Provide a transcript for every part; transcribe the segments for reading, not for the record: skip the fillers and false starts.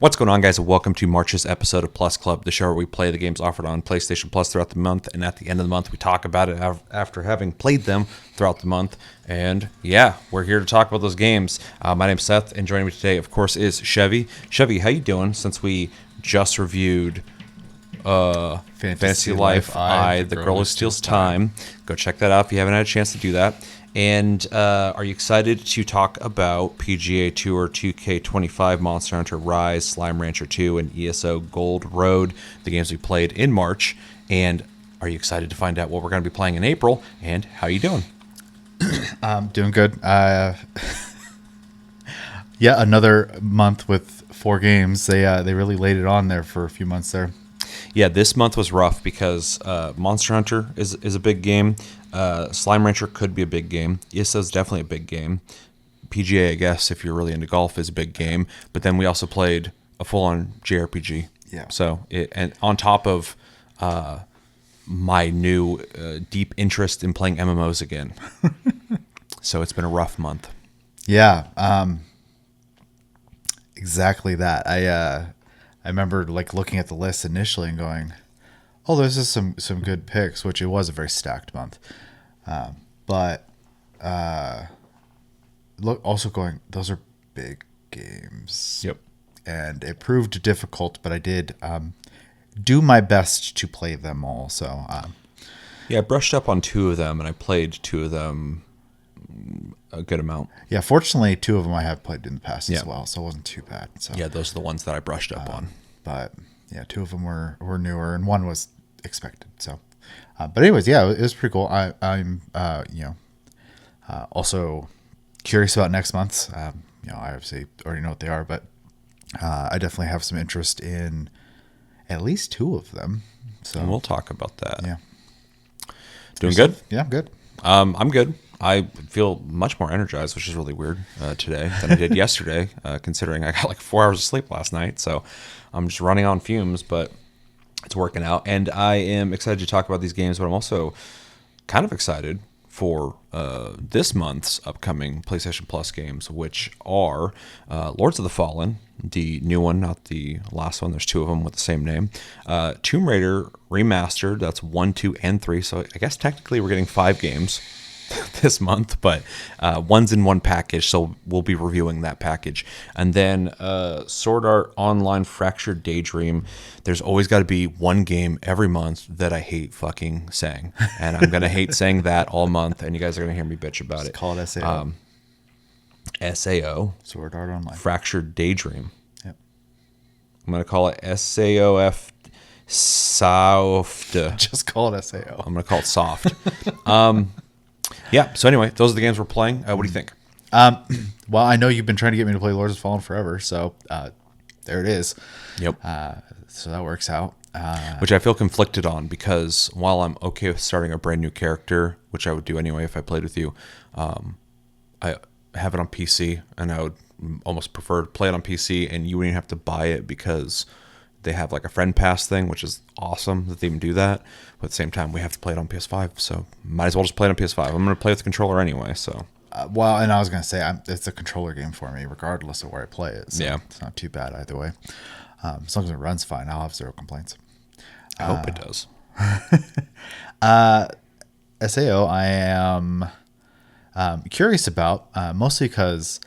What's going on, guys, and welcome to March's episode of Plus Club, the show where we play the games offered on PlayStation Plus throughout the month, and at the end of the month, we talk about it after having played them throughout the month. And yeah, we're here to talk about those games. My name's Seth, and joining me today, of course, is Chevy. Chevy, how you doing? Since we just reviewed Fantasy Life I, The Girl Who Steals Time. Go check that out if you haven't had a chance to do that. And are you excited to talk about PGA Tour 2K25, Monster Hunter Rise, Slime Rancher 2, and ESO Gold Road, the games we played in March? And are you excited to find out what we're going to be playing in April? And how are you doing? Doing good. Yeah, another month with 4 games. They really laid it on there for a few months there. Yeah, this month was rough because Monster Hunter is a big game. Slime Rancher could be a big game. ESO is definitely a big game. PGA, I guess, if you're really into golf, is a big game. But then we also played a full-on JRPG. Yeah. So, and on top of my new deep interest in playing MMOs again. So it's been a rough month. Yeah, exactly that. I remember like looking at the list initially and going, "Oh, this is some good picks," which it was a very stacked month. But look, also going, those are big games. Yep. And it proved difficult, but I did do my best to play them all. So Yeah, I brushed up on 2 of them, and I played 2 of them a good amount. yeah, fortunately, 2 of them I have played in the past Yeah. as well, so it wasn't too bad. So Yeah, those are the ones that I brushed up on. but yeah, 2 of them were newer, and 1 was expected. So, but anyways, yeah, it was pretty cool. I'm also curious about next month's. I obviously already know what they are, but I definitely have some interest in at least 2 of them. So And we'll talk about that. yeah, Doing good? yeah, I'm good. I'm good. I feel much more energized, which is really weird today than I did yesterday, considering I got like 4 hours of sleep last night. So I'm just running on fumes, but it's working out. And I am excited to talk about these games, but I'm also kind of excited for this month's upcoming PlayStation Plus games, which are Lords of the Fallen, the new one, not the last one. There's 2 of them with the same name. Tomb Raider Remastered, that's 1, 2, and 3. So I guess technically we're getting 5 games this month, but one's in one package, so we'll be reviewing that package. And then Sword Art Online Fractured Daydream. There's always got to be one game every month that I hate fucking saying, and I'm gonna hate saying that all month, and you guys are gonna hear me bitch about it. Call it SAO. SAO, Sword Art Online. Fractured Daydream. Yep. I'm gonna call it SAOF soft. Just call it SAO. I'm gonna call it soft. Yeah, so anyway, those are the games we're playing. What do you think? Well, I know you've been trying to get me to play Lords of the Fallen forever, so there it is. Yep. So that works out. Which I feel conflicted on, because while I'm okay with starting a brand new character, which I would do anyway if I played with you, I have it on PC, and I would almost prefer to play it on PC, and you wouldn't even have to buy it because they have like a friend pass thing, which is awesome that they even do that. But at the same time, we have to play it on PS5, so might as well just play it on PS5. I'm going to play with the controller anyway, so. Well, and I was going to say, it's a controller game for me, regardless of where I play it. So Yeah. it's not too bad either way. As long as it runs fine, I'll have 0 complaints. I hope it does. SAO, I am curious about, mostly because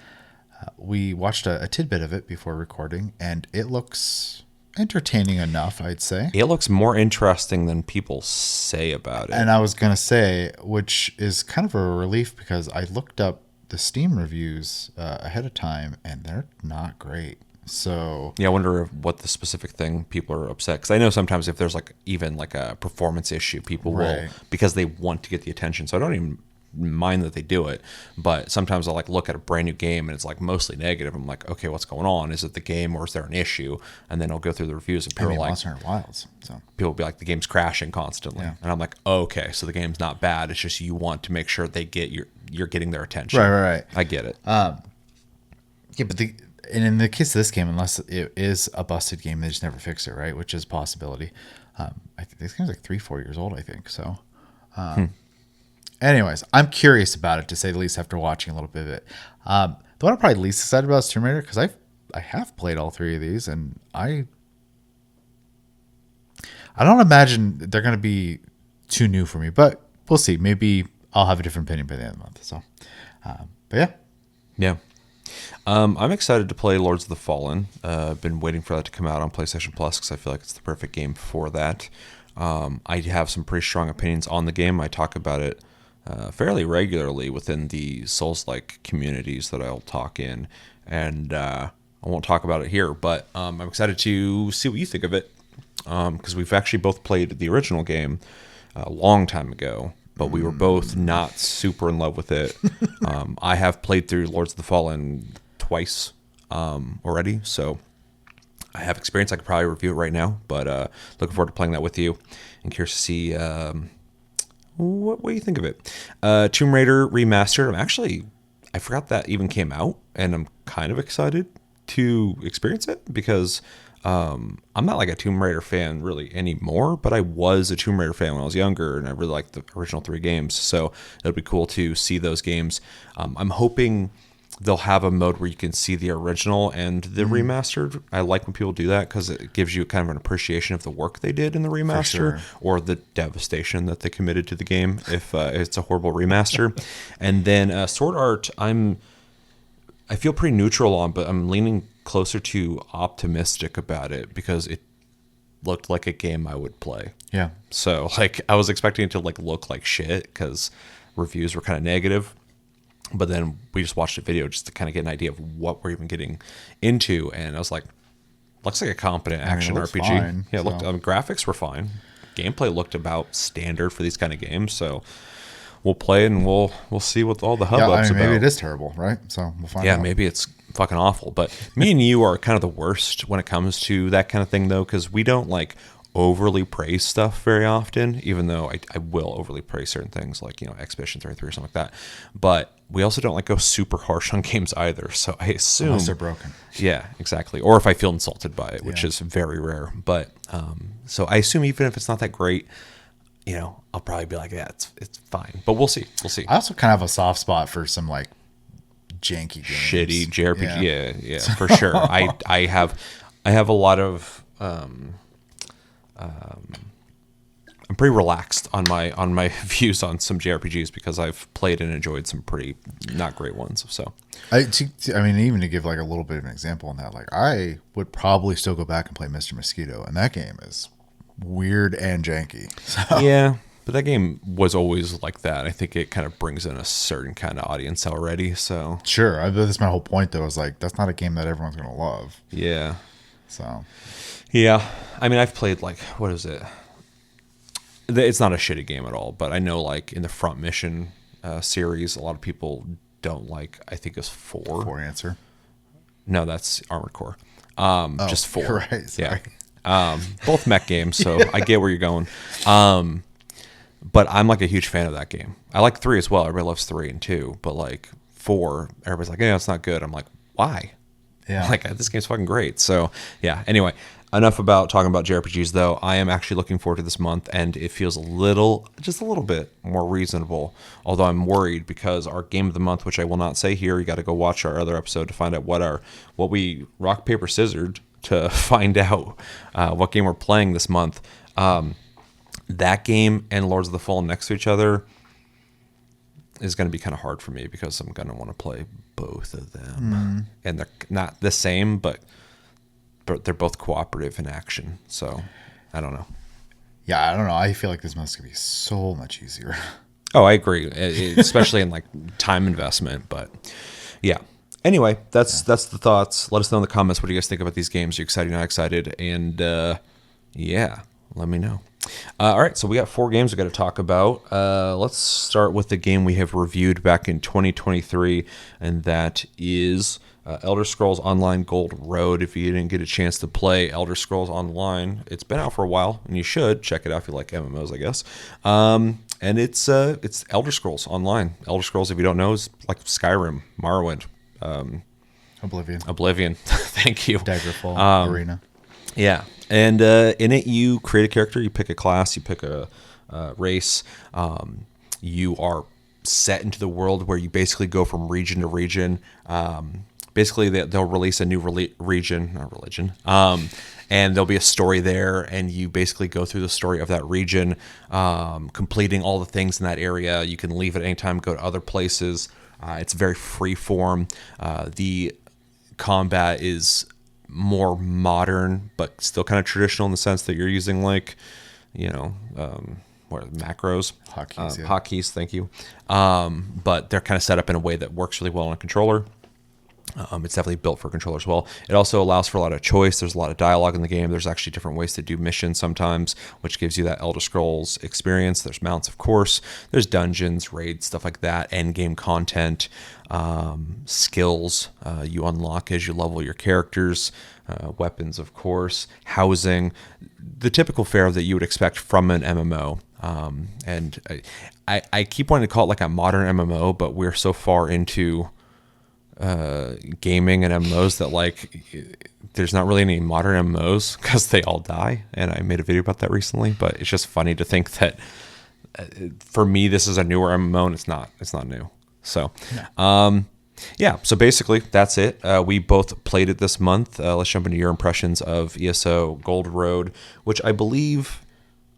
we watched a tidbit of it before recording, and it looks entertaining enough, I'd say. It looks more interesting than people say about it. And I was going to say, which is kind of a relief, because I looked up the Steam reviews ahead of time, and they're not great. So yeah, I wonder what the specific thing people are upset, because I know sometimes if there's like even like a performance issue, people will, because they want to get the attention. So I don't even mind that they do it, but sometimes I'll like look at a brand new game and it's like mostly negative. I'm like, okay, what's going on? Is it the game, or is there an issue? And then I'll go through the reviews, and people are like, Monster Hunter Wilds. So people will be like, the game's crashing constantly. Yeah. And I'm like, oh, okay, so the game's not bad. It's just you want to make sure they get you're getting their attention. Right. I get it. Yeah, but and in the case of this game, unless it is a busted game, they just never fix it, right? Which is a possibility. I think this game's like 3-4 years old, I think. So, anyways, I'm curious about it, to say the least, after watching a little bit of it. The one I'm probably least excited about is Tomb Raider, because have played all three of these, and I don't imagine they're going to be too new for me, but we'll see. Maybe I'll have a different opinion by the end of the month. So, but yeah. Yeah. I'm excited to play Lords of the Fallen. I've been waiting for that to come out on PlayStation Plus because I feel like it's the perfect game for that. I have some pretty strong opinions on the game. I talk about it fairly regularly within the Souls-like communities that I'll talk in, and I won't talk about it here, but I'm excited to see what you think of it because we've actually both played the original game a long time ago, but we were both not super in love with it. I have played through Lords of the Fallen twice already, so I have experience. I could probably review it right now, but looking forward to playing that with you. And curious to see what do you think of it. Tomb Raider Remastered. I forgot that even came out, and I'm kind of excited to experience it because I'm not like a Tomb Raider fan really anymore, but I was a Tomb Raider fan when I was younger, and I really liked the original 3 games. So it'll be cool to see those games. I'm hoping they'll have a mode where you can see the original and the remastered. I like when people do that because it gives you kind of an appreciation of the work they did in the remaster or the devastation that they committed to the game if it's a horrible remaster. And then Sword Art, I feel pretty neutral on, but I'm leaning closer to optimistic about it because it looked like a game I would play. Yeah. So I was expecting it to look like shit because reviews were kind of negative. But then we just watched a video just to kind of get an idea of what we're even getting into, and I was like, looks like a competent action RPG. Fine, yeah, graphics were fine. Gameplay looked about standard for these kind of games, so we'll play and we'll see what all the hubbub's about. Maybe it is terrible, right? So we'll find out. Yeah, maybe it's fucking awful. But me and you are kind of the worst when it comes to that kind of thing, though, because we don't overly praise stuff very often, even though I will overly praise certain things like, Expedition 33 or something like that. But we also don't go super harsh on games either. So I assume... Unless they're broken. Yeah, exactly. Or if I feel insulted by it, which is very rare. But so I assume even if it's not that great, I'll probably be like, yeah, it's fine. But we'll see. We'll see. I also kind of have a soft spot for some janky games. Shitty JRPG. Yeah, for sure. I have a lot of... I'm pretty relaxed on my views on some JRPGs because I've played and enjoyed some pretty not great ones. So, even to give a little bit of an example on that, I would probably still go back and play Mr. Mosquito, and that game is weird and janky. So. Yeah, but that game was always like that. I think it kind of brings in a certain kind of audience already. So sure, that's my whole point. Though, is that's not a game that everyone's gonna love. Yeah. So. Yeah, I've played what is it? It's not a shitty game at all, but I know in the Front Mission series, a lot of people don't like. I think it's 4. 4 answer. No, that's Armored Core. Just 4. You're right. Sorry. Yeah. Both mech games, so I get where you're going. But I'm a huge fan of that game. I like 3 as well. Everybody loves 3 and 2, but 4, everybody's like, yeah, it's not good. I'm like, why? Yeah. This game's fucking great. So yeah. Anyway. Enough about talking about JRPGs, though. I am actually looking forward to this month, and it feels just a little bit more reasonable. Although I'm worried because our game of the month, which I will not say here, you got to go watch our other episode to find out what we rock paper scissored to find out what game we're playing this month. That game and Lords of the Fallen next to each other is going to be kind of hard for me because I'm going to want to play both of them, and they're not the same, but they're both cooperative in action. So I don't know. Yeah, I don't know. I feel like this month's gonna be so much easier. Oh, I agree, especially in time investment. But yeah. Anyway, that's the thoughts. Let us know in the comments what do you guys think about these games. Are you excited? Not excited? And yeah, let me know. All right, so we got 4 games we got to talk about. Let's start with the game we have reviewed back in 2023, and that is Elder Scrolls Online Gold Road. If you didn't get a chance to play Elder Scrolls Online, it's been out for a while, and you should check it out if you like MMOs, I guess. And it's Elder Scrolls Online. Elder Scrolls, if you don't know, is like Skyrim, Morrowind, Oblivion. Thank you. Daggerfall, Arena. Yeah, and in it you create a character, you pick a class, you pick a race. You are set into the world where you basically go from region to region, basically they'll release a new region, not religion, and there'll be a story there, and you basically go through the story of that region, completing all the things in that area. You can leave at any time, go to other places. It's very free form. The combat is more modern, but still kind of traditional in the sense that you're using like, what are macros? Hotkeys, yeah. Hotkeys, thank you. But they're kind of set up in a way that works really well on a controller. It's definitely built for a controller as well. It also allows for a lot of choice. There's a lot of dialogue in the game. There's actually different ways to do missions sometimes, which gives you that Elder Scrolls experience. There's mounts, of course. There's dungeons, raids, stuff like that, end game content, skills you unlock as you level your characters, weapons, of course, housing, the typical fare that you would expect from an MMO. And I keep wanting to call it like a modern MMO, but we're so far into gaming and MMOs that like there's not really any modern MMOs because they all die, and I made a video about that recently. But it's just funny to think that for me this is a newer MMO and it's not new. So yeah, so basically that's it. We both played it this month. Let's jump into your impressions of ESO Gold Road, which I believe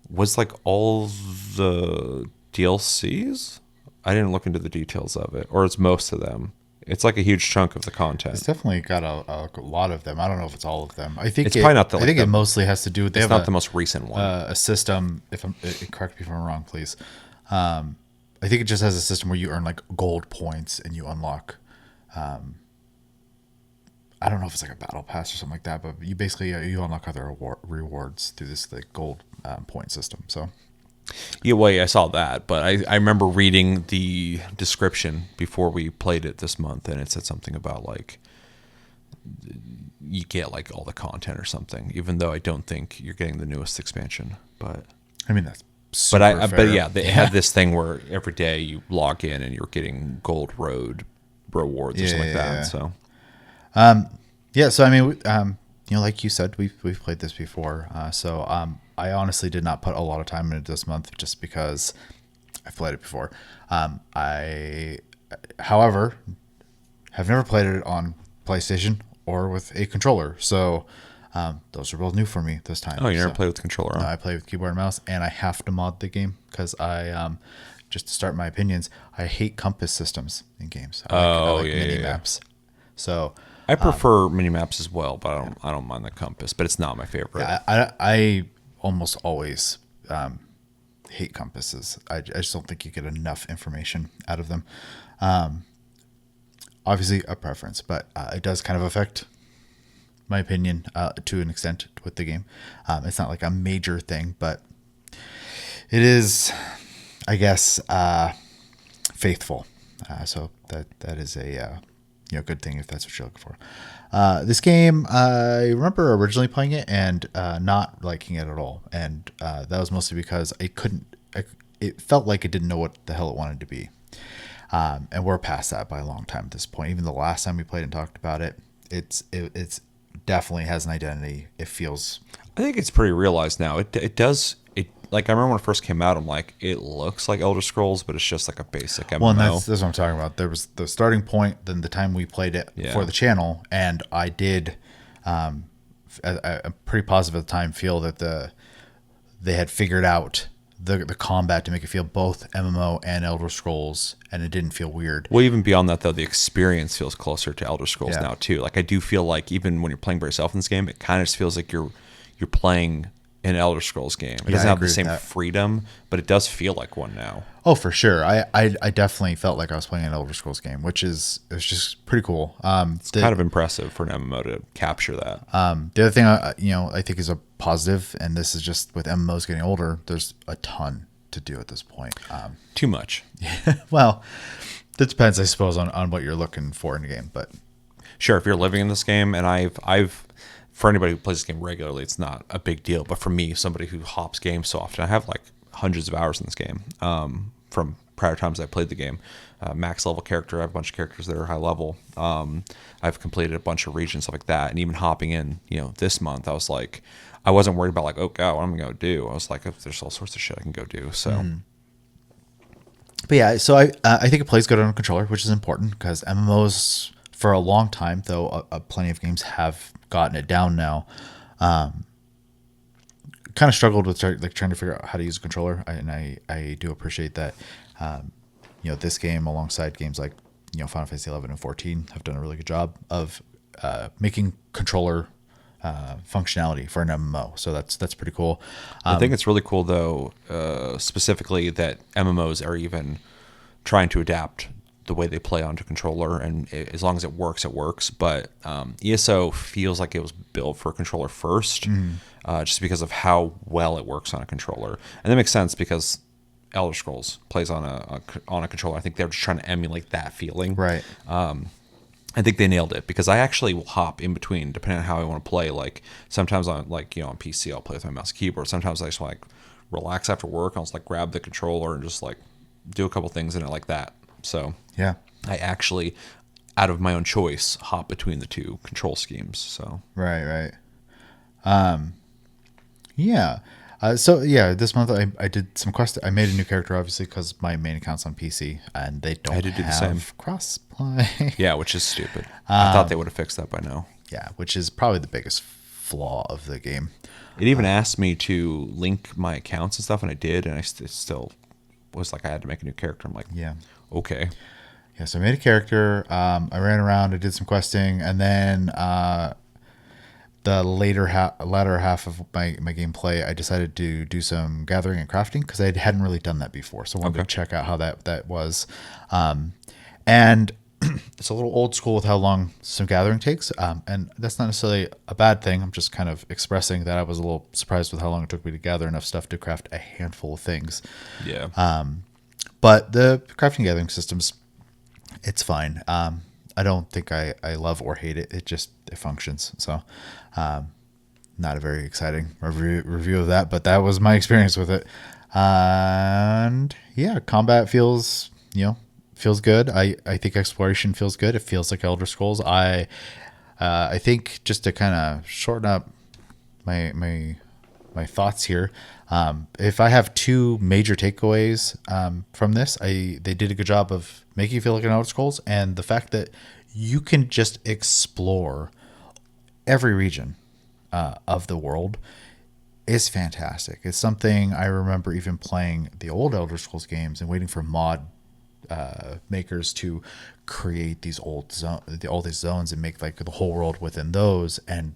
was like all the DLCs. I didn't look into the details of it, or it's most of them. It's like a huge chunk of the content. It's definitely got a lot of them. I don't know if it's all of them. I think it's probably not the. I think it mostly has to do with. It's not the most recent one. A system. Correct me if I'm wrong, please. I think it just has a system where you earn like gold points and you unlock. I don't know if it's like a battle pass or something like that, but you basically you unlock other rewards through this like gold point system. So. Yeah, well, I saw that, but I remember reading the description before we played it this month, and it said something about like you get like all the content or something, even though I don't think you're getting the newest expansion. But I mean that's super fair. But yeah, they had this thing where every day you log in and you're getting Gold Road rewards or something like that. So so I mean, like you said, we've played this before, I honestly did not put a lot of time into this month just because I've played it before. I, however, have never played it on PlayStation or with a controller. So those are both new for me this time. Oh, you never played with the controller? No, I play with keyboard and mouse, and I have to mod the game because just to start my opinions, I hate compass systems in games. I like mini maps. So I prefer mini maps as well, but I don't mind the compass, but it's not my favorite. Yeah, I almost always hate compasses. I just don't think you get enough information out of them. Obviously a preference, but it does kind of affect my opinion to an extent with the game. It's not like a major thing, but it is, I guess, faithful. So that is a good thing if that's what you're looking for. This game, I remember originally playing it and not liking it at all, and that was mostly because it felt like it didn't know what the hell it wanted to be, and we're past that by a long time at this point. Even the last time we played and talked about it, it's definitely has an identity. It feels. I think it's pretty realized now. It does. Like, I remember when it first came out, I'm like, it looks like Elder Scrolls, but it's just like a basic MMO. Well, and that's what I'm talking about. There was the starting point, then the time we played it for the channel, and I did, I'm pretty positive at the time, feel that they had figured out the combat to make it feel both MMO and Elder Scrolls, and it didn't feel weird. Well, even beyond that, though, the experience feels closer to Elder Scrolls now, too. Like, I do feel like even when you're playing by yourself in this game, it kind of just feels like you're playing an Elder Scrolls game. It doesn't have the same freedom, but it does feel like one now. Oh, for sure. I definitely felt like I was playing an Elder Scrolls game, which is just pretty cool. It's kind of impressive for an MMO to capture that. The other thing I think is a positive, and this is just with MMOs getting older, there's a ton to do at this point. Too much. Well, it depends, I suppose, on what you're looking for in a game, but sure, if you're living in this game, and I've for anybody who plays this game regularly, it's not a big deal. But for me, somebody who hops games so often, I have like hundreds of hours in this game from prior times I played the game. Max level character, I have a bunch of characters that are high level. I've completed a bunch of regions, stuff like that. And even hopping in, this month, I was like, I wasn't worried about like, oh God, what am I going to do? I was like, there's all sorts of shit I can go do. So. But yeah, so I think it plays good on a controller, which is important because MMOs for a long time, though plenty of games have gotten it down now. Kind of struggled with trying to figure out how to use a controller, and I do appreciate that. This game alongside games like Final Fantasy 11 and 14 have done a really good job of making controller functionality for an MMO. So that's pretty cool. I think it's really cool though, specifically that MMOs are even trying to adapt the way they play onto controller, and as long as it works, it works. But ESO feels like it was built for a controller first, just because of how well it works on a controller, and that makes sense because Elder Scrolls plays on a controller. I think they're just trying to emulate that feeling. Right. I think they nailed it because I actually will hop in between depending on how I want to play. Like sometimes on on PC I'll play with my mouse and keyboard. Sometimes I just want to relax after work. I'll just grab the controller and just do a couple things in it like that. So yeah, I actually, out of my own choice, hop between the two control schemes. So right. Yeah. This month I did some quest. I made a new character, obviously, because my main account's on PC, and they don't do the same. have crossplay. Yeah, which is stupid. I thought they would have fixed that by now. Yeah, which is probably the biggest flaw of the game. It even asked me to link my accounts and stuff, and I did, and I still was I had to make a new character. I'm like, yeah, okay. Yeah, so I made a character. I ran around. I did some questing, and then the latter half of my gameplay, I decided to do some gathering and crafting because I hadn't really done that before. So I wanted to check out how that was. And it's a little old school with how long some gathering takes. And that's not necessarily a bad thing. I'm just kind of expressing that I was a little surprised with how long it took me to gather enough stuff to craft a handful of things. Yeah. But the crafting gathering systems, it's fine. I don't think I love or hate it. It functions. So, not a very exciting review of that, but that was my experience with it. And yeah, combat feels good. I think exploration feels good. It feels like Elder Scrolls. I think just to kind of shorten up my thoughts here, if I have two major takeaways from this, they did a good job of making you feel like an Elder Scrolls, and the fact that you can just explore every region of the world is fantastic. It's something I remember even playing the old Elder Scrolls games and waiting for mod makers to create these all these zones and make the whole world within those, and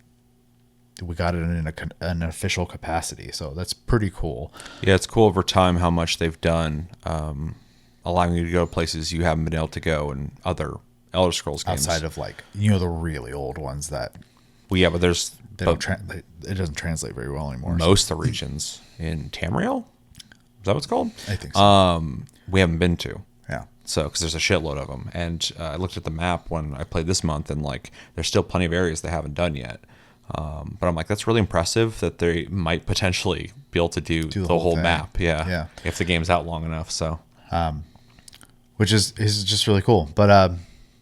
we got it in an official capacity. So that's pretty cool. Yeah, it's cool over time how much they've done, allowing you to go places you haven't been able to go in other Elder Scrolls games. Outside of the really old ones that... Well, yeah, but there's... it doesn't translate very well anymore. Most of the regions in Tamriel? Is that what it's called? I think so. We haven't been to. Yeah. So, because there's a shitload of them. And I looked at the map when I played this month, and there's still plenty of areas they haven't done yet. But I'm that's really impressive that they might potentially be able to do the whole map. Yeah. If the game's out long enough. So, which is just really cool. But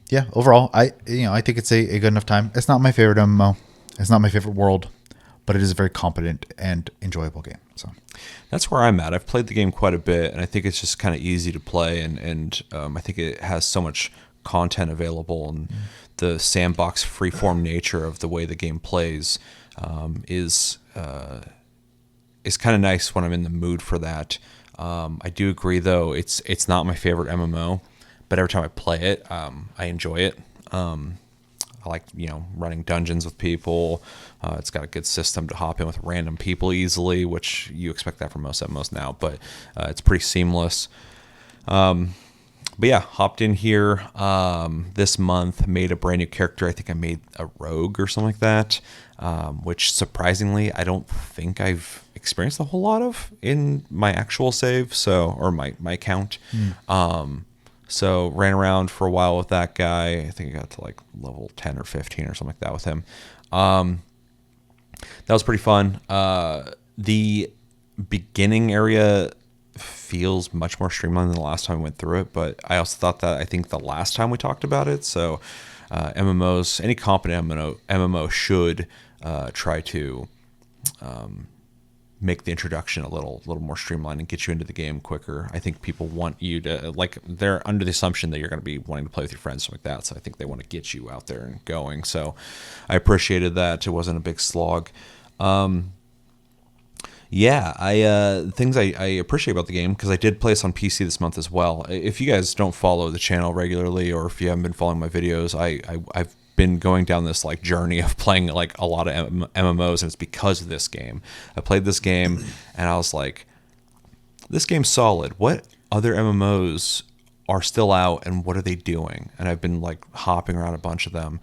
yeah, overall, I think it's a good enough time. It's not my favorite MMO. It's not my favorite world, but it is a very competent and enjoyable game. So that's where I'm at. I've played the game quite a bit, and I think it's just kind of easy to play, and I think it has so much content available, and the sandbox freeform nature of the way the game plays is kind of nice when I'm in the mood for that. I do agree, though, it's not my favorite MMO, but every time I play it, I enjoy it. I like running dungeons with people. It's got a good system to hop in with random people easily, which you expect that from most MMOs now, but it's pretty seamless. But yeah, hopped in here this month, made a brand new character. I think I made a rogue or something like that, which surprisingly I don't think I've experienced a whole lot of in my actual save, or my account. So ran around for a while with that guy. I think I got to level 10 or 15 or something like that with him. That was pretty fun. The beginning area feels much more streamlined than the last time we went through it, but I also thought that I think the last time we talked about it, so MMOs, any competent MMO should try to make the introduction a little more streamlined and get you into the game quicker. I think people want you to, like, they're under the assumption that you're going to be wanting to play with your friends, something like that. So I think they want to get you out there and going. So I appreciated that. It wasn't a big slog. Yeah, things I appreciate about the game, because I did play this on PC this month as well. If you guys don't follow the channel regularly, or if you haven't been following my videos, I've been going down this like journey of playing like a lot of MMOs, and it's because of this game. I played this game and I was like, this game's solid. What other MMOs are still out, and what are they doing? And I've been like hopping around a bunch of them.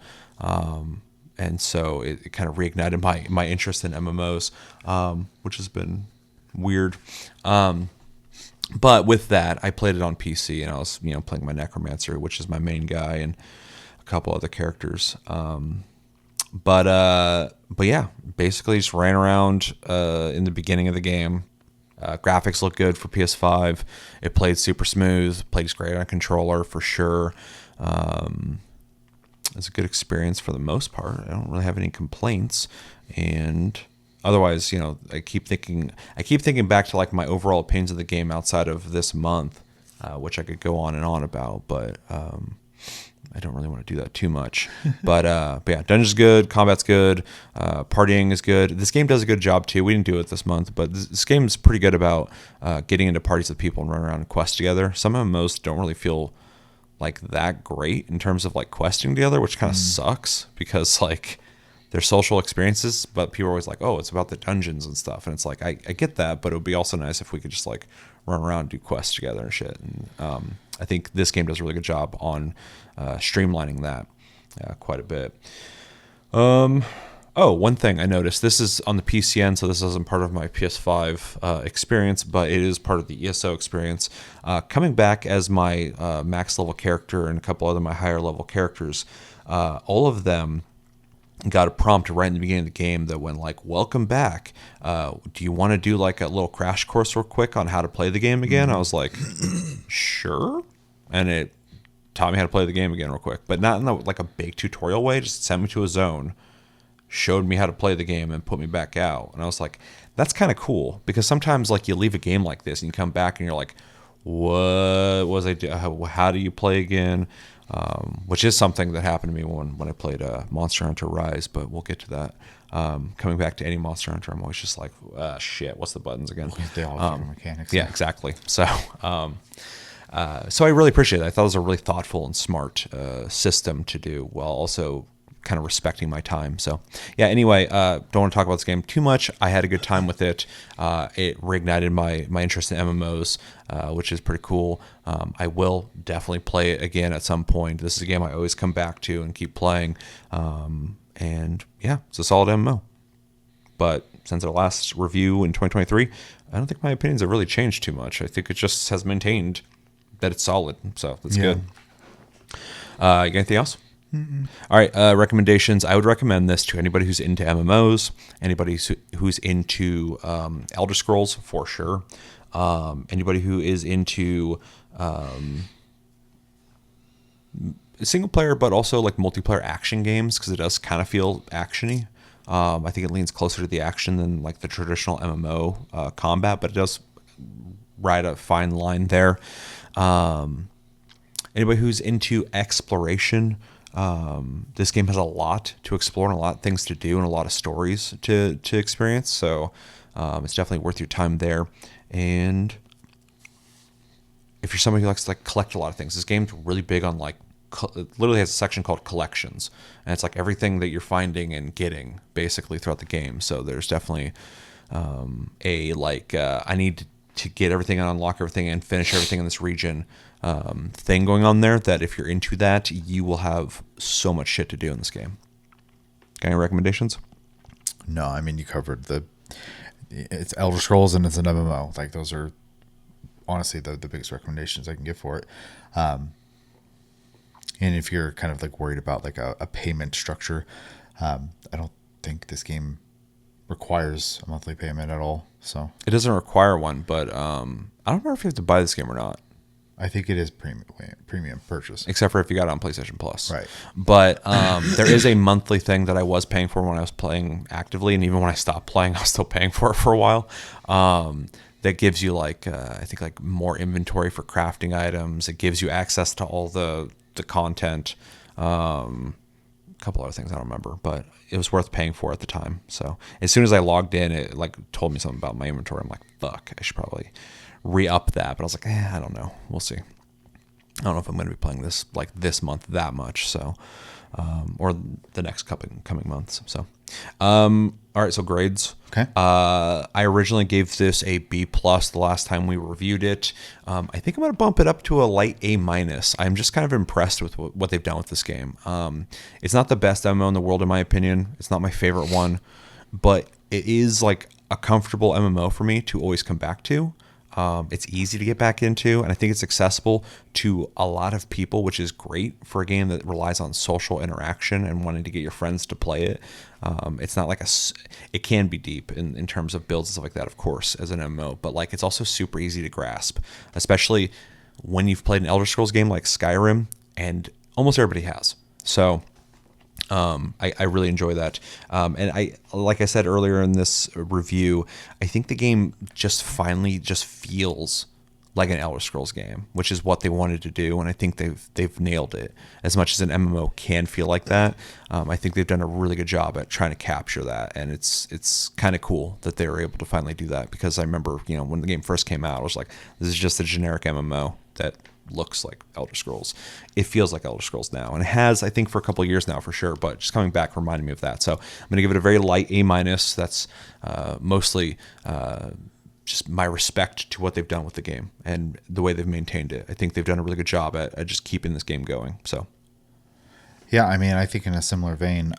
And so it kind of reignited my interest in MMOs, which has been weird. But with that, I played it on PC, and I was playing my Necromancer, which is my main guy, and a couple other characters. But yeah, basically just ran around in the beginning of the game. Graphics look good for PS5. It played super smooth. Plays great on a controller for sure. It's a good experience for the most part. I don't really have any complaints, and otherwise, I keep thinking back to like my overall opinions of the game outside of this month, which I could go on and on about, but I don't really want to do that too much. But yeah, dungeon's good, combat's good, partying is good. This game does a good job too. We didn't do it this month, but this game's pretty good about getting into parties with people and running around and quest together. Some of most don't really feel like that great in terms of like questing together, which kind of sucks, because like they're social experiences, but people are always like, oh, it's about the dungeons and stuff. And it's like, I get that, but it would be also nice if we could just like run around and do quests together and shit. And I think this game does a really good job on streamlining that quite a bit. Oh, one thing I noticed, this is on the PCN, so this isn't part of my PS5 experience, but it is part of the ESO experience. Coming back as my max level character and a couple other my higher level characters, all of them got a prompt right in the beginning of the game that went like, welcome back. Do you want to do like a little crash course real quick on how to play the game again? I was like, sure. And it taught me how to play the game again real quick, but not in like a big tutorial way, just sent me to a zone, showed me how to play the game, and put me back out. And I was like, that's kind of cool, because sometimes like you leave a game like this and you come back and you're like, what was I do? How do you play again? Which is something that happened to me when I played Monster Hunter Rise, but we'll get to that. Coming back to any Monster Hunter, I'm always just like, shit, what's the buttons again? They all have different mechanics. Yeah, exactly. So so I really appreciate it. I thought it was a really thoughtful and smart system to do, while also kind of respecting my time. So yeah, anyway, don't want to talk about this game too much. I had a good time with it. It reignited my interest in MMOs, which is pretty cool. I will definitely play it again at some point. This is a game I always come back to and keep playing. And yeah, it's a solid MMO. But since our last review in 2023, I don't think my opinions have really changed too much. I think it just has maintained that it's solid. So that's good. You got anything else? Mm-mm. All right, recommendations. I would recommend this to anybody who's into MMOs, anybody who's into Elder Scrolls for sure, anybody who is into single player but also like multiplayer action games, because it does kind of feel actiony. I think it leans closer to the action than like the traditional MMO combat, but it does ride a fine line there. Anybody who's into exploration. This game has a lot to explore and a lot of things to do and a lot of stories to experience. So it's definitely worth your time there. And if you're somebody who likes to like collect a lot of things, this game's really big on like, it literally has a section called collections, and it's like everything that you're finding and getting basically throughout the game. So there's definitely I need to get everything and unlock everything and finish everything in this region thing going on there, that if you're into that, you will have so much shit to do in this game. Got any recommendations? No, I mean, you covered it's Elder Scrolls and it's an MMO. Like, those are honestly the biggest recommendations I can give for it. And if you're kind of like worried about like a payment structure, I don't think this game requires a monthly payment at all. So it doesn't require one, but I don't remember if you have to buy this game or not. I think it is premium purchase. except for if you got it on PlayStation Plus. Right. But there is a monthly thing that I was paying for when I was playing actively, and even when I stopped playing, I was still paying for it for a while. That gives you like I think like more inventory for crafting items. It gives you access to all the content. A couple other things I don't remember, but it was worth paying for at the time. So as soon as I logged in, it like told me something about my inventory. I'm like, fuck, I should probably re-up that. But I was like, I don't know. We'll see. I don't know if I'm going to be playing this like this month that much. So, or the next coming months. So, all right. So grades. Okay. I originally gave this a B plus the last time we reviewed it. I think I'm going to bump it up to a light A minus. I'm just kind of impressed with what they've done with this game. It's not the best MMO in the world, in my opinion. It's not my favorite one, but it is like a comfortable MMO for me to always come back to. It's easy to get back into, and I think it's accessible to a lot of people, which is great for a game that relies on social interaction and wanting to get your friends to play it. It's not like it can be deep in terms of builds and stuff like that, of course, as an MMO, but like it's also super easy to grasp, especially when you've played an Elder Scrolls game like Skyrim, and almost everybody has. So I really enjoy that. And like I said earlier in this review, I think the game just finally just feels like an Elder Scrolls game, which is what they wanted to do. And I think they've nailed it. As much as an MMO can feel like that, I think they've done a really good job at trying to capture that. And it's kind of cool that they were able to finally do that, because I remember, when the game first came out, I was like, this is just a generic MMO that looks like Elder Scrolls. It feels like Elder Scrolls now, and it has, I think, for a couple of years now for sure, but just coming back reminded me of that. So I'm going to give it a very light A minus. That's mostly just my respect to what they've done with the game and the way they've maintained it. I think they've done a really good job at just keeping this game going. So yeah, I mean, I think in a similar vein,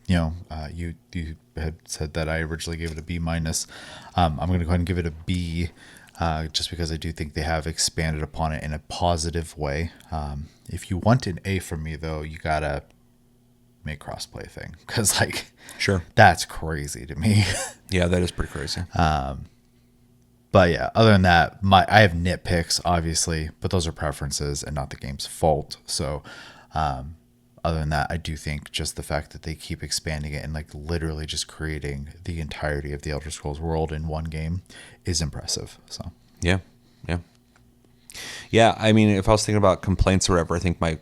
you had said that I originally gave it a B minus. I'm going to go ahead and give it a B, just because I do think they have expanded upon it in a positive way. If you want an A from me, though, you gotta make crossplay thing, because like, sure, that's crazy to me. Yeah, that is pretty crazy. But yeah, other than that, I have nitpicks, obviously, but those are preferences and not the game's fault. So, other than that, I do think just the fact that they keep expanding it and like literally just creating the entirety of the Elder Scrolls world in one game is impressive. So yeah. I mean, if I was thinking about complaints or whatever, I think my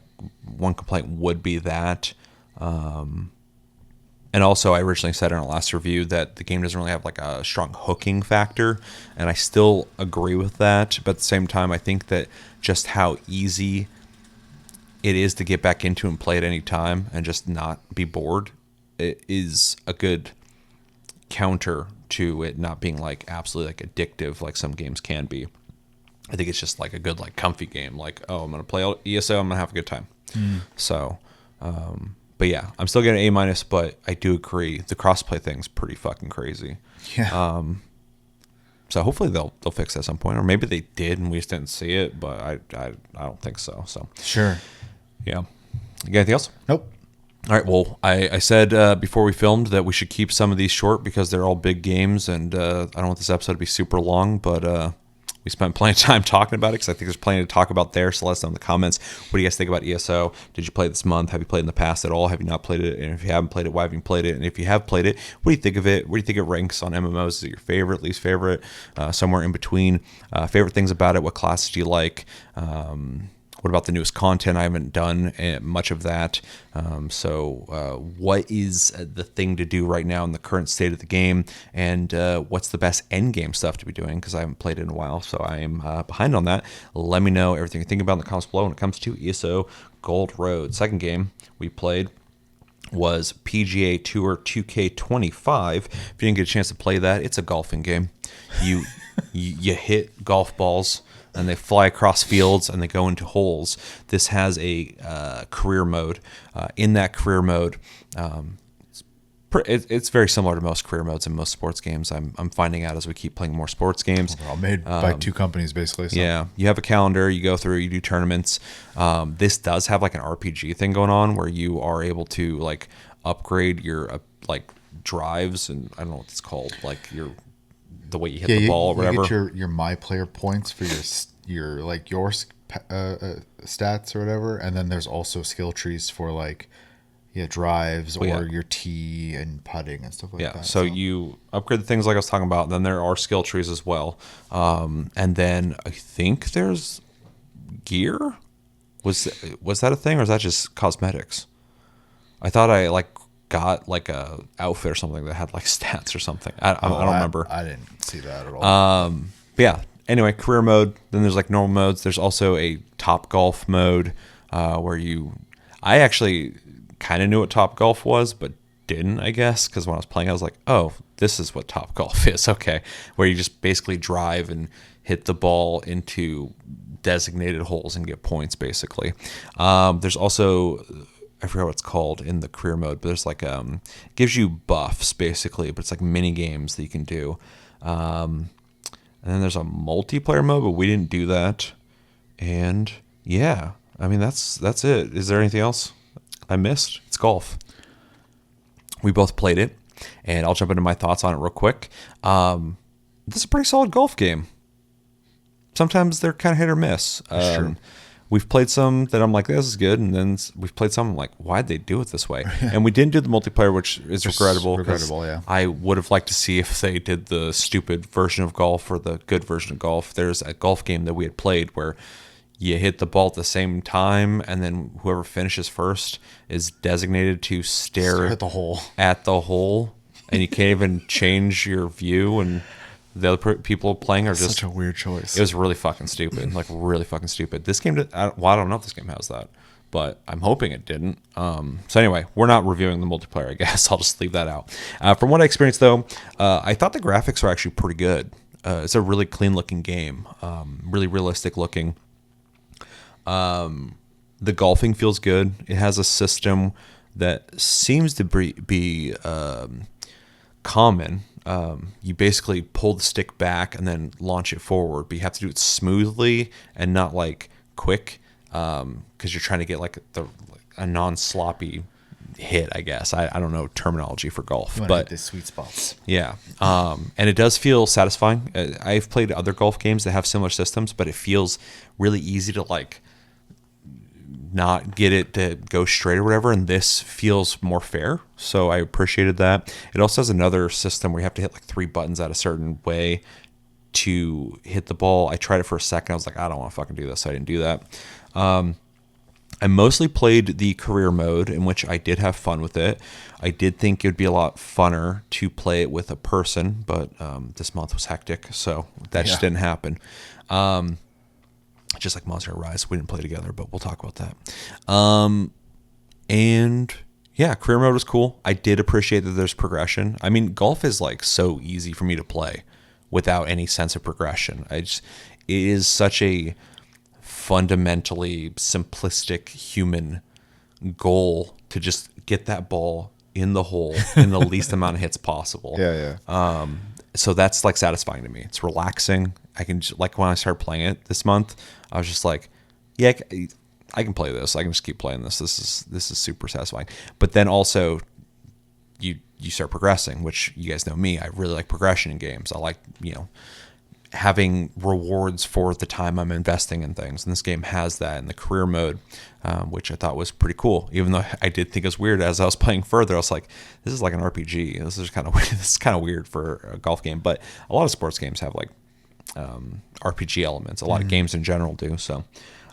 one complaint would be that. And also, I originally said in our last review that the game doesn't really have like a strong hooking factor, and I still agree with that. But at the same time, I think that just how easy it is to get back into and play at any time and just not be bored, it is a good counter to it not being like absolutely like addictive like some games can be. I think it's just like a good like comfy game. Like, oh, I'm gonna play ESO, I'm gonna have a good time. So. But yeah, I'm still getting A minus, but I do agree the crossplay thing's pretty fucking crazy. yeah, So hopefully they'll fix it at some point, or maybe they did and we just didn't see it, but I don't think so. So sure. yeah, you got anything else? Nope. All right. Well, I said before we filmed that we should keep some of these short because they're all big games, and I don't want this episode to be super long, but we spent plenty of time talking about it because I think there's plenty to talk about there. So let us know in the comments. What do you guys think about ESO? Did you play it this month? Have you played in the past at all? Have you not played it? And if you haven't played it, why haven't you played it? And if you have played it, what do you think of it? Where do you think it ranks on MMOs? Is it your favorite, least favorite, somewhere in between? Favorite things about it? What classes do you like? What about the newest content? I haven't done much of that. What is the thing to do right now in the current state of the game? And what's the best end game stuff to be doing? Because I haven't played it in a while, so I am behind on that. Let me know everything you think about in the comments below when it comes to ESO Gold Road. Second game we played was PGA Tour 2K25. If you didn't get a chance to play that, it's a golfing game. You hit golf balls, and they fly across fields and they go into holes. This has a career mode. In that career mode, it's very similar to most career modes in most sports games. I'm finding out as we keep playing more sports games. They're all made by two companies, basically. So. Yeah, you have a calendar, you go through, you do tournaments. This does have like an RPG thing going on where you are able to like upgrade your like drives, and I don't know what it's called, like your the way you hit Yeah, the ball or you whatever. get your my player points for your like your stats or whatever, and then there's also skill trees for like drives Well, or yeah. your tee and putting and stuff like Yeah, that. so you upgrade the things like I was talking about. Then there are skill trees as well, and then I think there's gear. Was that a thing, or is that just cosmetics? I thought I like got like a outfit or something that had like stats or something. I don't remember. I didn't see that at all. But yeah. Anyway, career mode. Then there's like normal modes. There's also a Top Golf mode where you. I actually kind of knew what Top Golf was, but didn't, I guess, because when I was playing, I was like, oh, this is what Top Golf is. Okay, where you just basically drive and hit the ball into designated holes and get points, basically. There's also I forgot what it's called in the career mode, but there's like gives you buffs basically, but it's like mini games that you can do. And then there's a multiplayer mode, but we didn't do that. And yeah, I mean that's it. Is there anything else I missed? It's golf. We both played it, and I'll jump into my thoughts on it real quick. This is a pretty solid golf game. Sometimes they're kind of hit or miss. True. We've played some that I'm like, this is good, and then we've played some I'm like, why'd they do it this way? And we didn't do the multiplayer, which is regrettable. Regrettable, yeah. I would have liked to see if they did the stupid version of golf or the good version of golf. There's a golf game that we had played where you hit the ball at the same time, and then whoever finishes first is designated to stare At the hole. And you can't even change your view, and the other people playing are just Such a weird choice. it was really fucking stupid, like really fucking stupid. This game, I don't know if this game has that, but I'm hoping it didn't. So anyway, we're not reviewing the multiplayer, I guess. I'll just leave that out. From what I experienced, though, I thought the graphics were actually pretty good. It's a really clean looking game, really realistic looking. The golfing feels good. It has a system that seems to be common. You basically pull the stick back and then launch it forward, but you have to do it smoothly and not like quick, because you're trying to get like a non-sloppy hit, I guess. I don't know terminology for golf, but the sweet spots. yeah. And it does feel satisfying. I've played other golf games that have similar systems, but it feels really easy to like not get it to go straight or whatever, and this feels more fair, so I appreciated that. It also has another system where you have to hit like 3 buttons at a certain way to hit the ball. I tried it for a second. I was like, I don't want to fucking do this, so I didn't do that. I mostly played the career mode, in which I did have fun with it. I did think it would be a lot funner to play it with a person, but this month was hectic, so that just didn't happen. Just like Monster Rise, we didn't play together, but we'll talk about that. And yeah, career mode was cool. I did appreciate that there's progression. I mean, golf is like so easy for me to play without any sense of progression. It is such a fundamentally simplistic human goal to just get that ball in the hole in the least amount of hits possible. Yeah. So that's like satisfying to me. It's relaxing. I can just, like when I started playing it this month, I was just like, yeah, I can play this. I can just keep playing this. This is super satisfying. But then also you start progressing, which you guys know me. I really like progression in games. I like, having rewards for the time I'm investing in things. And this game has that in the career mode, which I thought was pretty cool. Even though I did think it was weird as I was playing further, I was like, this is like an RPG. This is kind of weird. This is kind of weird for a golf game. But a lot of sports games have like RPG elements. A lot of games in general do. So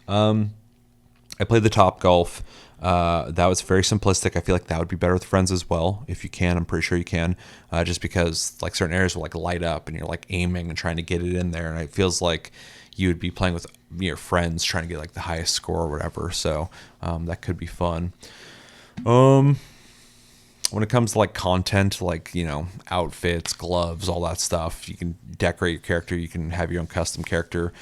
I played the Top Golf. That was very simplistic. I feel like that would be better with friends as well. If you can, I'm pretty sure you can. Just because like certain areas will like light up and you're like aiming and trying to get it in there. And it feels like you would be playing with your friends trying to get like the highest score or whatever. So that could be fun. When it comes to like content, like, outfits, gloves, all that stuff, you can decorate your character. You can have your own custom character.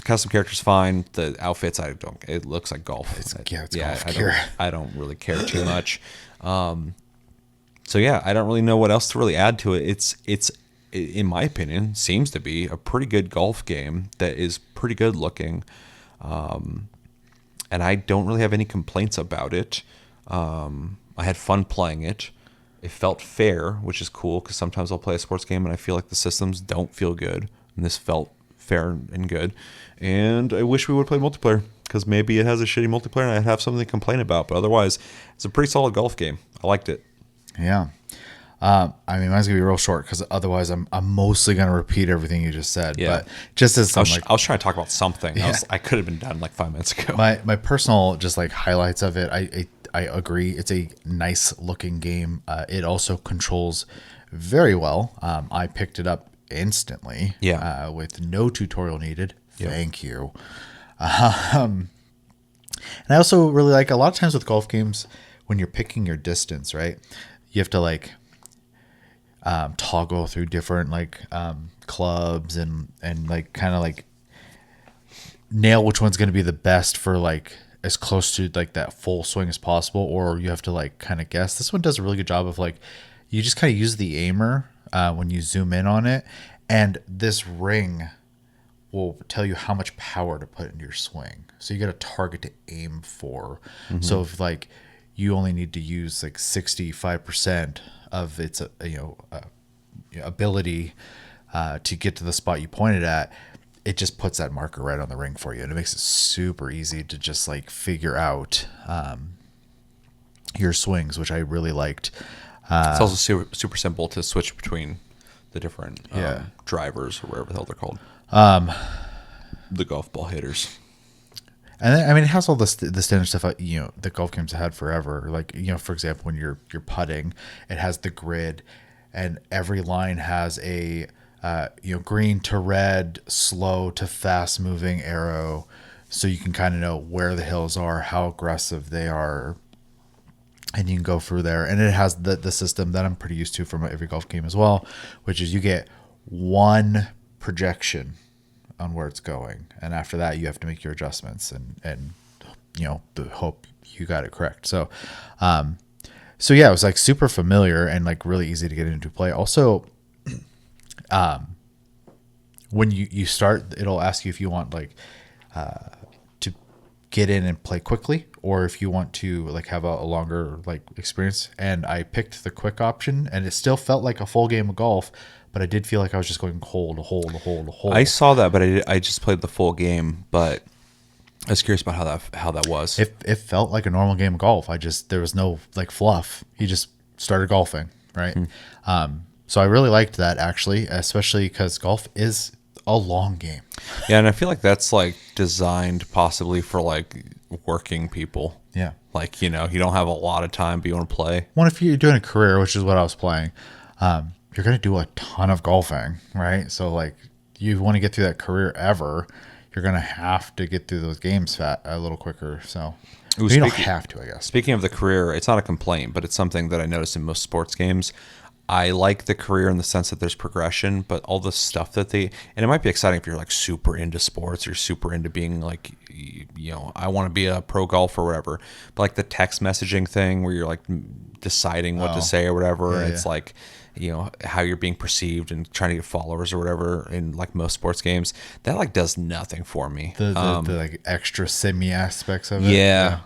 Custom character's fine. The outfits, it looks like golf. It's golf gear. I don't really care too much. So yeah, I don't really know what else to really add to it. It's in my opinion, seems to be a pretty good golf game that is pretty good looking. And I don't really have any complaints about it. I had fun playing it. It felt fair, which is cool because sometimes I'll play a sports game and I feel like the systems don't feel good. And this felt fair and good. And I wish we would play multiplayer because maybe it has a shitty multiplayer and I'd have something to complain about. But otherwise, it's a pretty solid golf game. I liked it. Yeah. I mean, mine's gonna be real short because otherwise I'm mostly gonna repeat everything you just said. Yeah. But just as I some was trying to talk about something. Yeah. I could have been done like 5 minutes ago. my personal just like highlights of it, I agree. It's a nice looking game. It also controls very well. I picked it up instantly. Yeah. With no tutorial needed. Yep. Thank you. And I also really like a lot of times with golf games when you're picking your distance, right? You have to like toggle through different like clubs and like kind of like nail which one's going to be the best for like as close to like that full swing as possible, or you have to like kind of guess. This one does a really good job of like you just kind of use the aimer when you zoom in on it, and this ring will tell you how much power to put into your swing. So you got a target to aim for. Mm-hmm. So if like you only need to use like 65% of its ability to get to the spot you pointed at, it just puts that marker right on the ring for you, and it makes it super easy to just like figure out your swings, which I really liked. It's also super simple to switch between the different drivers or whatever the hell they're called. The golf ball hitters. And then, I mean, it has all the standard stuff that golf games have had forever. Like, for example, when you're putting, it has the grid, and every line has a green to red, slow to fast moving arrow, so you can kind of know where the hills are, how aggressive they are, and you can go through there. And it has the system that I'm pretty used to from every golf game as well, which is you get one projection on where it's going, and after that you have to make your adjustments and hope you got it correct. So yeah, it was like super familiar and like really easy to get into play. Also, when you start, it'll ask you if you want like to get in and play quickly, or if you want to like have a longer like experience. And I picked the quick option, and it still felt like a full game of golf, but I did feel like I was just going hole to hole to hole to hole. I saw that, but I just played the full game. But I was curious about how that was. It felt like a normal game of golf. There was no like fluff. You just started golfing, right? So I really liked that, actually, especially because golf is a long game. Yeah, and I feel like that's like designed possibly for like working people. Yeah, like you don't have a lot of time, but you want to play. Well, if you're doing a career, which is what I was playing, you're going to do a ton of golfing, right? So like you want to get through that career ever, you're going to have to get through those games a little quicker. So you don't have to, I guess. Speaking of the career, it's not a complaint, but it's something that I noticed in most sports games. I like the career in the sense that there's progression, but all the stuff that and it might be exciting if you're like super into sports or super into being like, I want to be a pro golfer or whatever, but like the text messaging thing where you're like deciding what to say or whatever. And it's like, how you're being perceived and trying to get followers or whatever in like most sports games, that like does nothing for me. The like extra semi aspects of it. Yeah.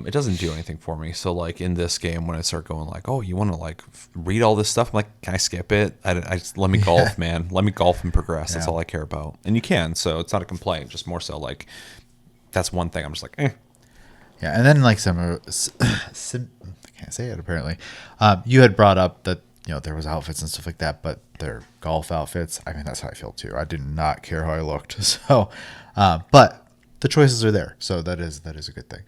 It doesn't do anything for me. So like in this game, when I start going like, oh, you want to like read all this stuff? I'm like, can I skip it? I just, let me golf, man. Let me golf and progress. That's all I care about. And you can, so it's not a complaint, just more so like, that's one thing I'm just like, eh. Yeah. And then like I can't say it apparently. You had brought up that, there was outfits and stuff like that, but they're golf outfits. I mean, that's how I feel too. I did not care how I looked. So, but the choices are there. So that is a good thing.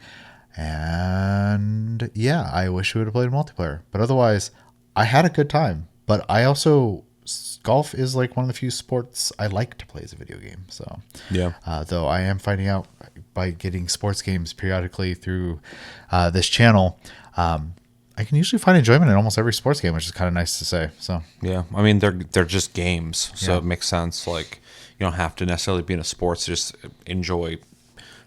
And yeah, I wish we would have played multiplayer, but otherwise I had a good time. But I also, golf is like one of the few sports I like to play as a video game. So yeah, though I am finding out by getting sports games periodically through this channel, I can usually find enjoyment in almost every sports game, which is kind of nice to say. So yeah, I mean they're just games, so it makes sense. Like you don't have to necessarily be in a sports; just enjoy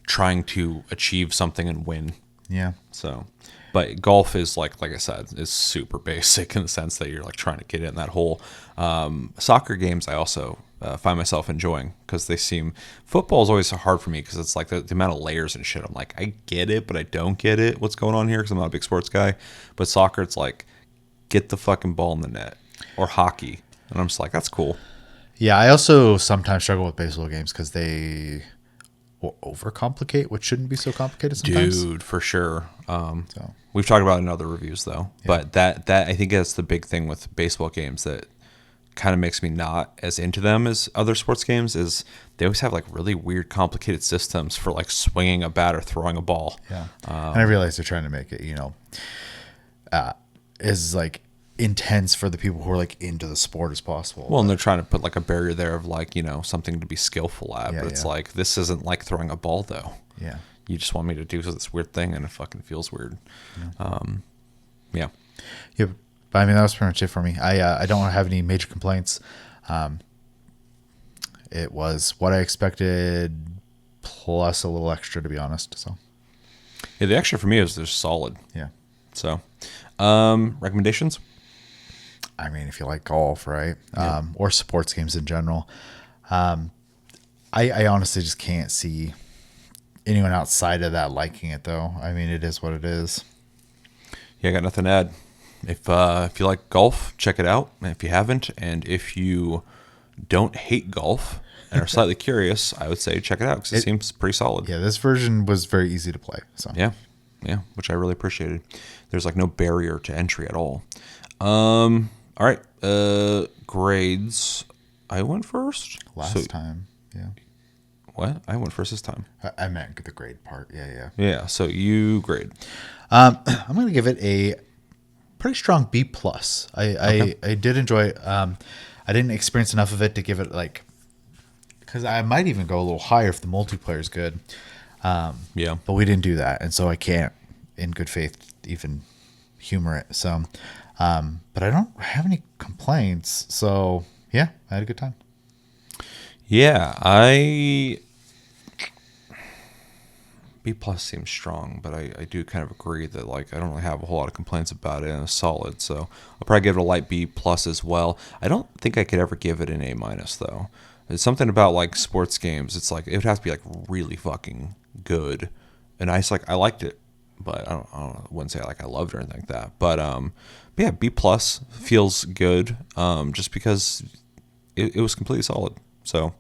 trying to achieve something and win. Yeah. So, but golf is like I said, is super basic in the sense that you're like trying to get in that hole. Soccer games I also find myself enjoying because they seem. Football is always so hard for me because it's like the amount of layers and shit. I'm like, I get it, but I don't get it. What's going on here? Because I'm not a big sports guy. But soccer, it's like get the fucking ball in the net, or hockey. And I'm just like, that's cool. Yeah, I also sometimes struggle with baseball games because they will overcomplicate what shouldn't be so complicated sometimes. Dude, for sure. So We've talked about it in other reviews though, but that I think that's the big thing with baseball games that kind of makes me not as into them as other sports games is they always have like really weird, complicated systems for like swinging a bat or throwing a ball. yeah, and I realize they're trying to make it, as like intense for the people who are like into the sport as possible. Well, and they're trying to put like a barrier there of like, something to be skillful at, Yeah, but it's yeah. like, this isn't like throwing a ball though. Yeah. You just want me to do this weird thing and it fucking feels weird. Yeah. Yeah, but I mean that was pretty much it for me. I don't have any major complaints. It was what I expected, plus a little extra, to be honest. So Yeah, the extra for me is they're solid. yeah, So, recommendations? I mean if you like golf, right, or sports games in general, I honestly just can't see anyone outside of that liking it though. I mean it is what it is. Yeah, I got nothing to add. If you like golf, check it out. And if you haven't, and if you don't hate golf and are slightly curious, I would say check it out because it seems pretty solid. Yeah, this version was very easy to play. So Yeah, which I really appreciated. There's like no barrier to entry at all. All right, grades. I went first last time, yeah. What? I went first this time. I meant the grade part. Yeah. Yeah. So you grade. I'm going to give it a pretty strong B plus. I did enjoy it. I didn't experience enough of it to give it like, because I might even go a little higher if the multiplayer is good. Yeah. But we didn't do that, and so I can't, in good faith, even humor it. So, but I don't have any complaints. So yeah, I had a good time. Yeah, B plus seems strong, but I do kind of agree that like I don't really have a whole lot of complaints about it and it's solid. So I'll probably give it a light B plus as well. I don't think I could ever give it an A minus though. It's something about like sports games. It's like it would have to be like really fucking good, and I liked it, but I wouldn't say like I loved it or anything like that. But yeah, B plus feels good, just because it was completely solid. So,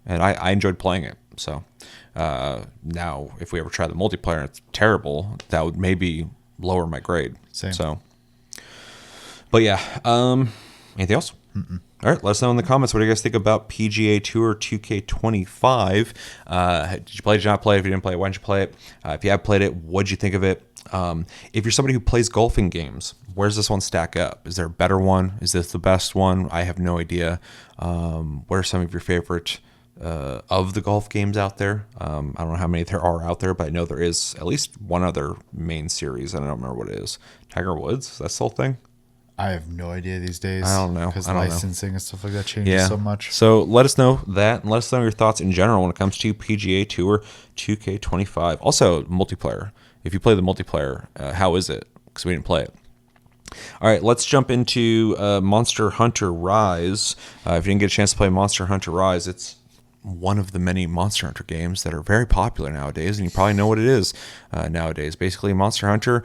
and I enjoyed playing it. So. Now, if we ever try the multiplayer and it's terrible, that would maybe lower my grade. Same. So, but yeah. Anything else? Mm-mm. All right, let us know in the comments. What do you guys think about PGA Tour 2K25? Did you play? Did you not play? If you didn't play it, why didn't you play it? If you have played it, what did you think of it? If you're somebody who plays golfing games, where's this one stack up? Is there a better one? Is this the best one? I have no idea. What are some of your favorite of the golf games out there? I don't know how many there are out there, but I know there is at least one other main series, and I don't remember what it is. Tiger Woods? That's the whole thing? I have no idea these days. I don't know. Because I don't know. licensing and stuff like that changes so much. So let us know that, and let us know your thoughts in general when it comes to PGA Tour 2K25. Also, multiplayer. If you play the multiplayer, how is it? Because we didn't play it. All right, let's jump into Monster Hunter Rise. If you didn't get a chance to play Monster Hunter Rise, it's one of the many Monster Hunter games that are very popular nowadays, and you probably know what it is nowadays. Basically, Monster Hunter,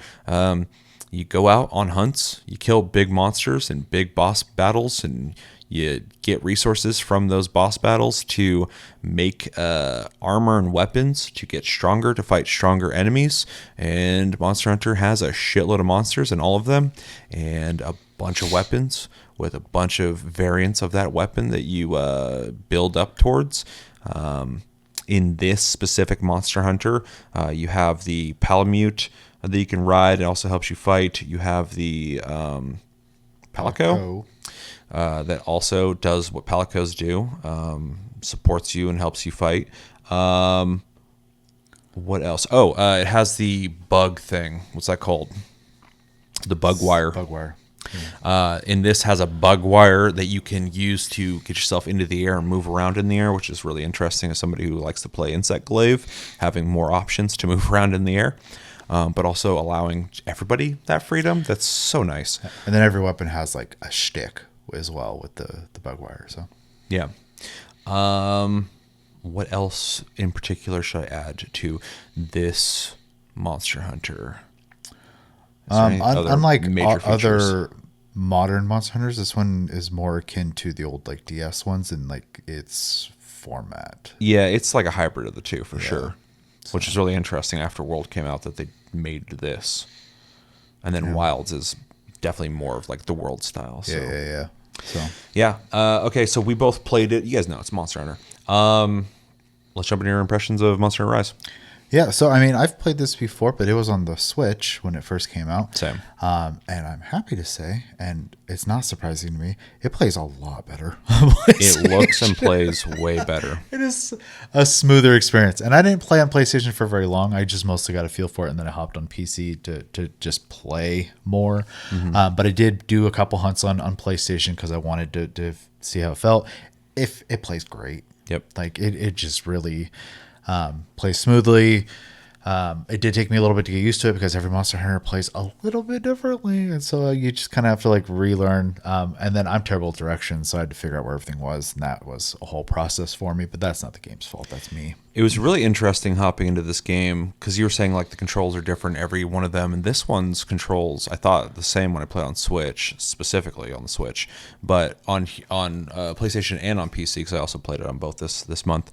you go out on hunts, you kill big monsters and big boss battles, and you get resources from those boss battles to make armor and weapons to get stronger, to fight stronger enemies. And Monster Hunter has a shitload of monsters in all of them, and a bunch of weapons with a bunch of variants of that weapon that you build up towards. In this specific Monster Hunter, you have the Palamute that you can ride. It also helps you fight. You have the Palico that also does what Palicos do, supports you and helps you fight. What else? It has the bug thing. What's that called? The bug wire. Bug wire. In this has a bug wire that you can use to get yourself into the air and move around in the air, which is really interesting as somebody who likes to play Insect Glaive, having more options to move around in the air, but also allowing everybody that freedom. That's so nice. And then every weapon has like a shtick as well with the bug wire. So yeah. What else in particular should I add to this Monster Hunter? unlike other modern Monster Hunters. This one is more akin to the old like DS ones in like its format. Yeah, it's like a hybrid of the two for sure, which is really interesting. After World came out, that they made this, and then Wilds is definitely more of like the World style. So. Yeah. So Yeah. Okay, so we both played it. You guys know it's Monster Hunter. Let's jump into your impressions of Monster Hunter Rise. yeah, so I mean, I've played this before, but it was on the Switch when it first came out. Same. And I'm happy to say, and it's not surprising to me, it plays a lot better. It looks and plays way better. It is a smoother experience. And I didn't play on PlayStation for very long. I just mostly got a feel for it, and then I hopped on PC to just play more. But I did do a couple hunts on PlayStation because I wanted to see how it felt. If it plays great. Yep. Like it just really plays smoothly. It did take me a little bit to get used to it because every Monster Hunter plays a little bit differently, and so you just kind of have to like relearn. And then I'm terrible at directions, so I had to figure out where everything was, and that was a whole process for me. But that's not the game's fault; that's me. It was really interesting hopping into this game because you were saying like the controls are different, every one of them, and this one's controls I thought the same when I played on Switch, specifically on the Switch, but on PlayStation and on PC because I also played it on both this month.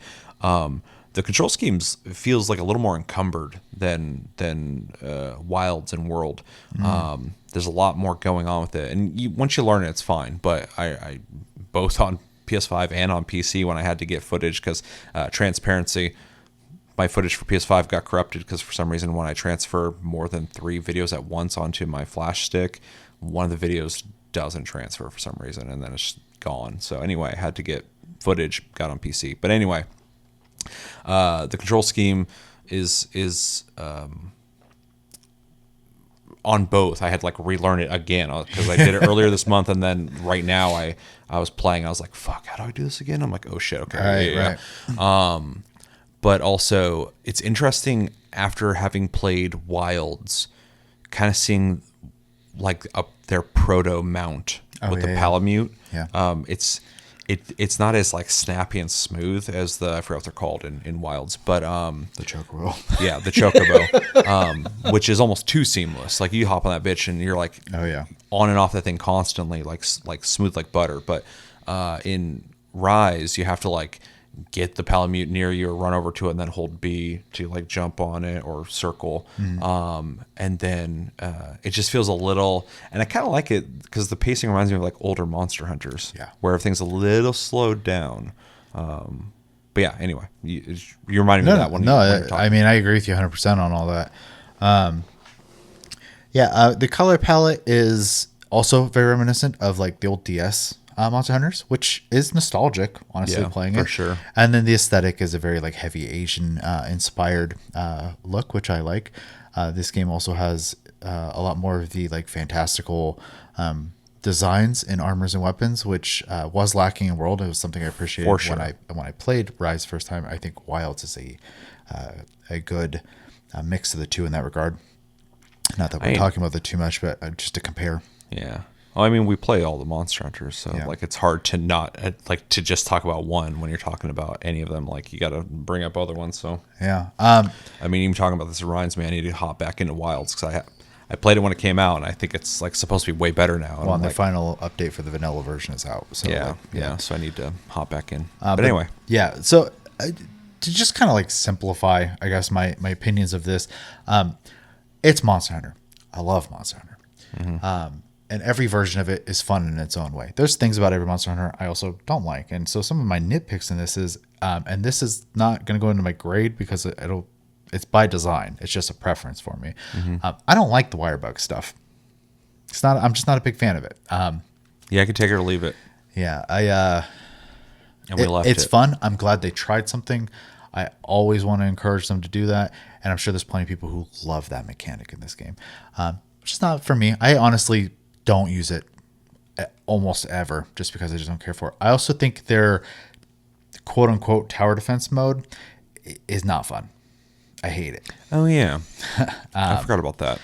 The control schemes feels like a little more encumbered than Wilds and World. There's a lot more going on with it, and once you learn it, it's fine. But I both on PS5 and on PC when I had to get footage because transparency, my footage for PS5 got corrupted because for some reason when I transfer more than 3 videos at once onto my flash stick, one of the videos doesn't transfer for some reason, and then it's gone. So anyway, I had to get footage, got on PC. But anyway. The control scheme is on both. I had to like relearn it again because I did it earlier this month, and then right now I was playing. I was like, "Fuck, how do I do this again?" I'm like, "Oh shit, okay." Right. But also, it's interesting after having played Wilds, kind of seeing like their proto mount with the Palamute. Yeah. It's not as like snappy and smooth as the I forgot what they're called in Wilds, but The Chocobo. yeah, the Chocobo, which is almost too seamless. Like you hop on that bitch and you're like on and off that thing constantly, like smooth like butter. But in Rise, you have to like get the Palamute near you or run over to it and then hold B to like jump on it or circle. And then it just feels a little, and I kind of like it because the pacing reminds me of like older Monster Hunters, where everything's a little slowed down. But yeah, anyway, you reminded me of that one. I mean, I agree with you 100% on all that. The color palette is also very reminiscent of like the old DS Monster Hunters, which is nostalgic, honestly, playing it. For sure. And then the aesthetic is a very like heavy Asian inspired look, which I like. This game also has a lot more of the like fantastical designs in armors and weapons, which was lacking in World. It was something I appreciated when I played Rise first time. I think Wilds is a good mix of the two in that regard. Not that we're talking about it too much, but just to compare. Yeah. Well, I mean, we play all the Monster Hunters, so like it's hard to not like to just talk about one when you're talking about any of them. Like you got to bring up other ones. So yeah, I mean, even talking about this reminds me I need to hop back into Wilds because I played it when it came out, and I think it's like supposed to be way better now. Well, and the final update for the vanilla version is out. So so I need to hop back in. But anyway, So to just kind of like simplify, I guess my opinions of this, it's Monster Hunter. I love Monster Hunter. And every version of it is fun in its own way. There's things about every Monster Hunter I also don't like. And so some of my nitpicks in this is, and this is not going to go into my grade because it's by design. It's just a preference for me. I don't like the wire bug stuff. I'm just not a big fan of it. I could take it or leave it. Yeah. And we left it. It's fun. I'm glad they tried something. I always want to encourage them to do that. And I'm sure there's plenty of people who love that mechanic in this game. Just not for me. I honestly don't use it almost ever just because I just don't care for it. I also think their quote unquote tower defense mode is not fun. I hate it. Oh yeah. I forgot about that.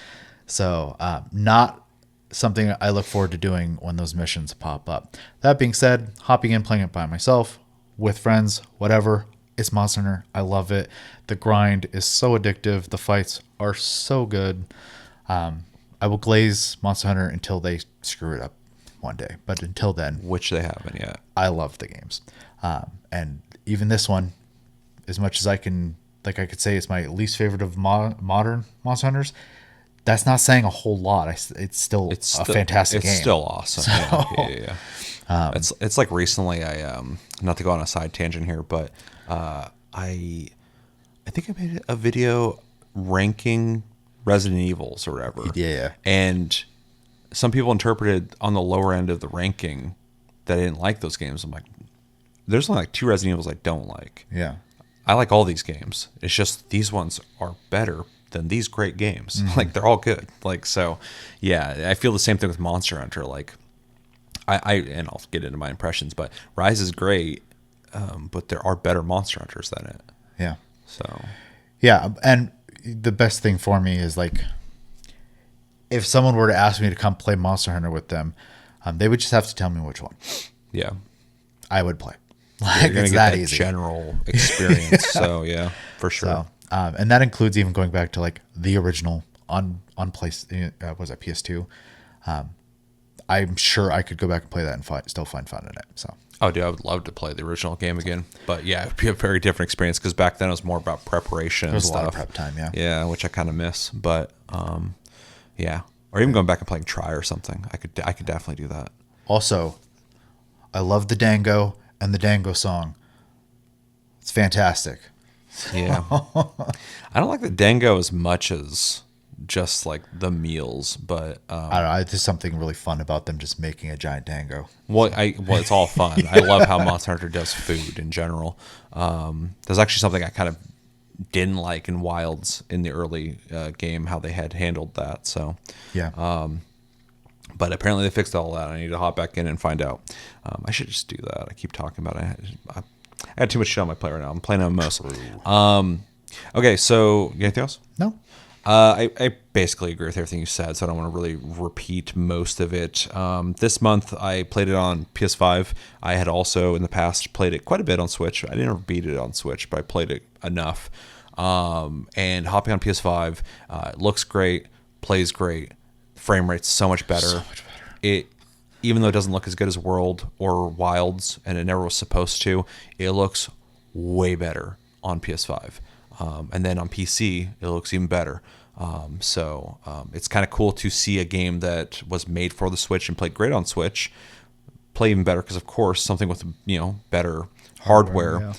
So not something I look forward to doing when those missions pop up. That being said, hopping in, playing it by myself, with friends, whatever, it's Monster Hunter. I love it. The grind is so addictive. The fights are so good. I will glaze Monster Hunter until they screw it up. one day. But until then, which they haven't yet. I love the games. And even this one, as much as I could say it's my least favorite of modern Monster Hunters, that's not saying a whole lot. It's still a fantastic game. It's still awesome. So, Yeah. It's like recently I not to go on a side tangent here, but I think I made a video ranking Resident Evils or whatever. Yeah. And some people interpreted on the lower end of the ranking that I didn't like those games. I'm like, there's only like 2 Resident Evils I don't like. Yeah. I like all these games. It's just these ones are better than these great games. Like they're all good. Like, so yeah, I feel the same thing with Monster Hunter. Like and I'll get into my impressions, but Rise is great. But there are better Monster Hunters than it. Yeah. So yeah. And the best thing for me is like, if someone were to ask me to come play Monster Hunter with them, they would just have to tell me which one. Yeah. I would play. Like, You're it's gonna get that easy. general experience. So yeah, for sure. So, and that includes even going back to like the original on was that PS2. I'm sure I could go back and play that and still find fun in it. So. Oh, dude, I would love to play the original game again. But yeah, it'd be a very different experience because back then it was more about preparation. There was and a lot of stuff. prep time, yeah. Yeah, which I kind of miss. But yeah, or even going back and playing Try or something. I could definitely do that. Also, I love the Dango and the Dango song. It's fantastic. Yeah, I don't like the Dango as much as just like the meals, but I don't know. There's something really fun about them just making a giant Dango. well, it's all fun. I love how Monster Hunter does food in general. There's actually something I kind of didn't like in Wilds in the early game, how they had handled that. So Yeah. but apparently they fixed all that. I need to hop back in and find out. I should just do that. I keep talking about it. I got too much shit on my plate right now. I'm playing on most. Okay, so you got anything else? No. I basically agree with everything you said, so I don't want to really repeat most of it. This month I played it on PS5. I had also in the past played it quite a bit on Switch. I didn't ever beat it on Switch, but I played it enough. And hopping on PS5, it looks great, plays great, frame rate's so much better. So much better. It, even though it doesn't look as good as World or Wilds, and it never was supposed to, it looks way better on PS5. And then on PC, it looks even better. So it's kind of cool to see a game that was made for the Switch and played great on Switch play even better, because of course something with better hardware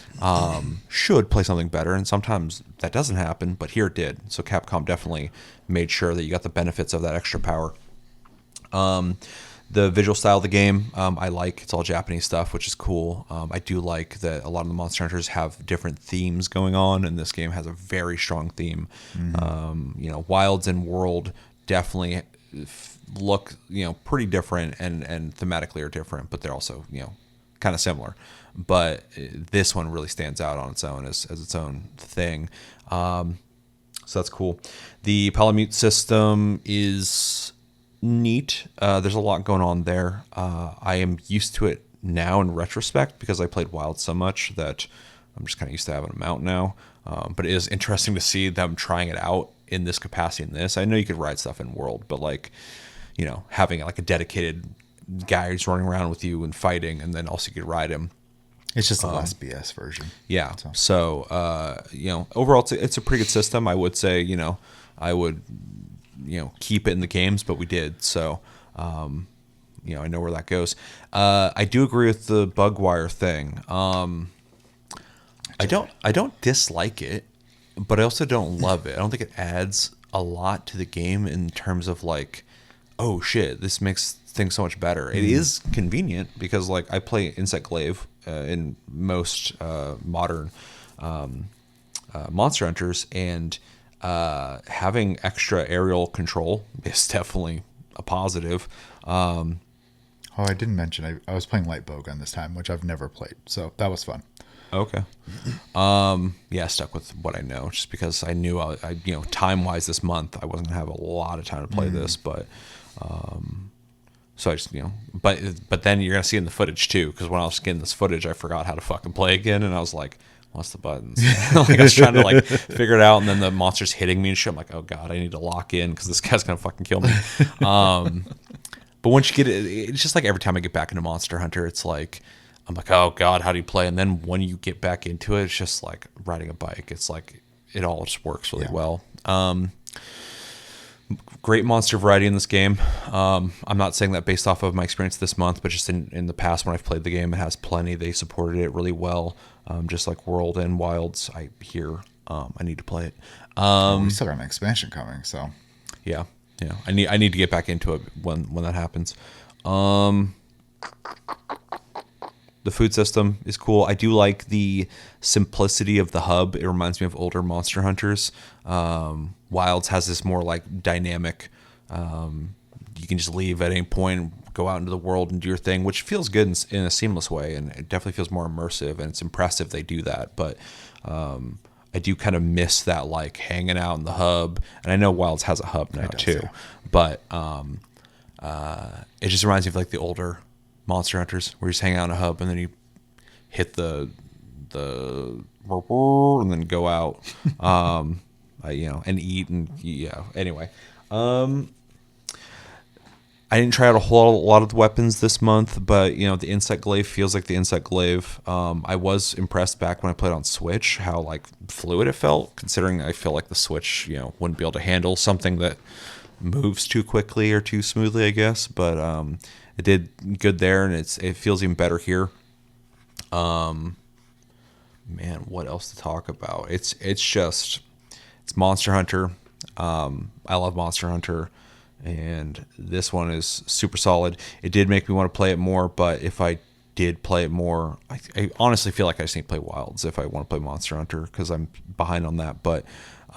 should play something better, and sometimes that doesn't happen, but here it did. So Capcom definitely made sure that you got the benefits of that extra power. The visual style of the game, I like. It's all Japanese stuff, which is cool. I do like that a lot of the Monster Hunters have different themes going on, and this game has a very strong theme. Wilds and World definitely look, pretty different and thematically are different, but they're also, kind of similar. But this one really stands out on its own as its own thing. So that's cool. The Palamute system is neat. There's a lot going on there. I am used to it now in retrospect because I played Wild so much that I'm just kind of used to having them out now. But it is interesting to see them trying it out in this capacity in this. I know you could ride stuff in World, but having like a dedicated guy who's running around with you and fighting, and then also you could ride him. It's just a less BS version. Yeah. So overall it's a pretty good system. I would say, I would keep it in the games, but we did. So, I know where that goes. I do agree with the bug wire thing. I don't dislike it, but I also don't love it. I don't think it adds a lot to the game in terms of like, oh shit, this makes things so much better. It is convenient because like I play Insect Glaive in most modern Monster Hunters, and having extra aerial control is definitely a positive. Oh, I didn't mention I was playing Light Bowgun this time, which I've never played, so that was fun. Okay. I stuck with what I know just because I knew I time wise this month I wasn't gonna have a lot of time to play this, but so I just but then you're gonna see in the footage too, because when I was getting this footage I forgot how to fucking play again, and I was like, what's the buttons? Like I was trying to figure it out, and then the monster's hitting me and shit. I'm like, oh god, I need to lock in because this guy's gonna fucking kill me. But But once you get it, it's just like every time I get back into Monster Hunter, it's like I'm like, oh god, how do you play? And then when you get back into it, it's just like riding a bike. It's like it all just works really well. Great monster variety in this game. I'm not saying that based off of my experience this month, but just in the past when I've played the game, it has plenty. They supported it really well, just like World and Wilds. I need to play it. We still got an expansion coming, so Yeah. I need to get back into it when that happens. The food system is cool. I do like the simplicity of the hub. It reminds me of older Monster Hunters. Wilds has this more like dynamic. You can just leave at any point, go out into the world and do your thing, which feels good in a seamless way, and it definitely feels more immersive. And it's impressive they do that. But I do kind of miss that like hanging out in the hub. And I know Wilds has a hub now too, but it just reminds me of like the older Monster Hunters where you just hang out in a hub and then you hit the and then go out, and eat and Anyway, I didn't try out a lot of the weapons this month, but the Insect Glaive feels like the Insect Glaive. I was impressed back when I played on Switch how like fluid it felt, considering I feel like the Switch wouldn't be able to handle something that moves too quickly or too smoothly, I guess. But it did good there, and it feels even better here. Man, what else to talk about? It's Monster Hunter. I love Monster Hunter, and this one is super solid. It did make me want to play it more, but if I did play it more, I honestly feel like I just need to play Wilds if I want to play Monster Hunter because I'm behind on that. But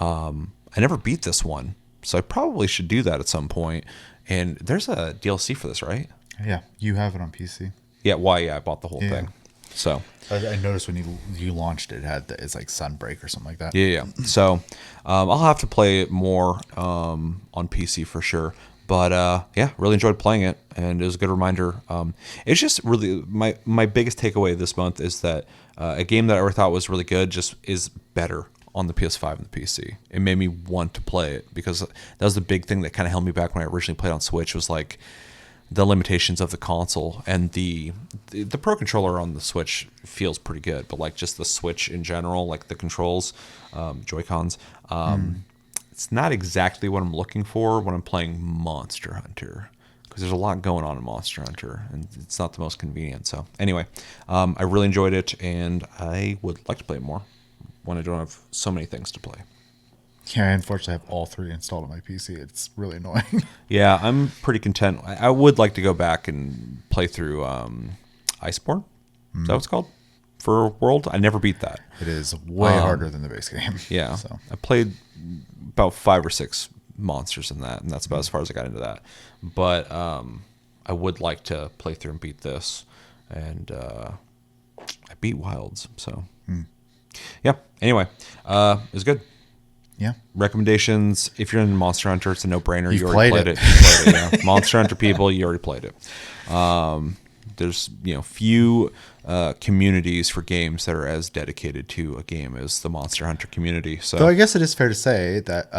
I never beat this one, so I probably should do that at some point. And there's a DLC for this, right? Yeah, you have it on PC. Yeah, I bought the whole thing. So I noticed when you launched it, it's like Sunbreak or something like that. Yeah. So I'll have to play it more on PC for sure. But really enjoyed playing it, and it was a good reminder. It's just really my biggest takeaway this month is that a game that I ever thought was really good just is better on the PS5 and the PC. It made me want to play it because that was the big thing that kind of held me back when I originally played on Switch was like the limitations of the console, and the Pro Controller on the Switch feels pretty good, but like just the Switch in general, like the controls, Joy-Cons, it's not exactly what I'm looking for when I'm playing Monster Hunter, because there's a lot going on in Monster Hunter, and it's not the most convenient. So anyway, I really enjoyed it, and I would like to play it more when I don't have so many things to play. Yeah, I unfortunately have all three installed on my PC. It's really annoying. Yeah, I'm pretty content. I would like to go back and play through Iceborne. Is that what it's called? For World? I never beat that. It is way harder than the base game. Yeah. So I played about 5 or 6 monsters in that, and that's about as far as I got into that. But I would like to play through and beat this. And I beat Wilds, so. Yeah. Anyway, it was good. Yeah. Recommendations: if you're in Monster Hunter, it's a no-brainer. You've you already played played it. it. You played it, yeah. Monster Hunter people, you already played it. There's few communities for games that are as dedicated to a game as the Monster Hunter community. So Though I guess it is fair to say that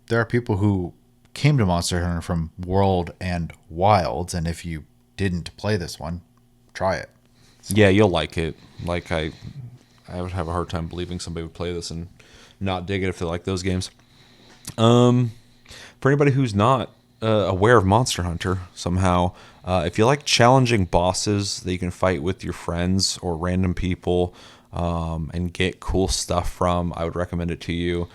there are people who came to Monster Hunter from World and Wilds, and if you didn't play this one, try it. yeah, you'll like it. Like I would have a hard time believing somebody would play this and not dig it if they like those games. For anybody who's not aware of Monster Hunter somehow, if you like challenging bosses that you can fight with your friends or random people and get cool stuff from, I would recommend it to you.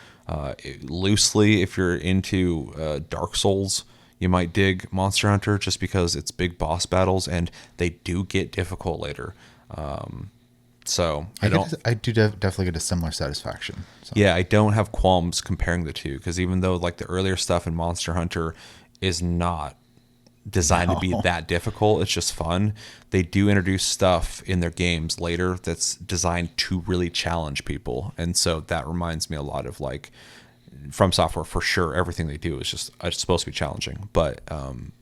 Loosely, if you're into Dark Souls, you might dig Monster Hunter just because it's big boss battles and they do get difficult later. So I do definitely get a similar satisfaction. So. Yeah, I don't have qualms comparing the two, because even though like the earlier stuff in Monster Hunter is not designed to be that difficult, it's just fun. They do introduce stuff in their games later that's designed to really challenge people, and so that reminds me a lot of like From Software for sure. Everything they do is just it's supposed to be challenging, but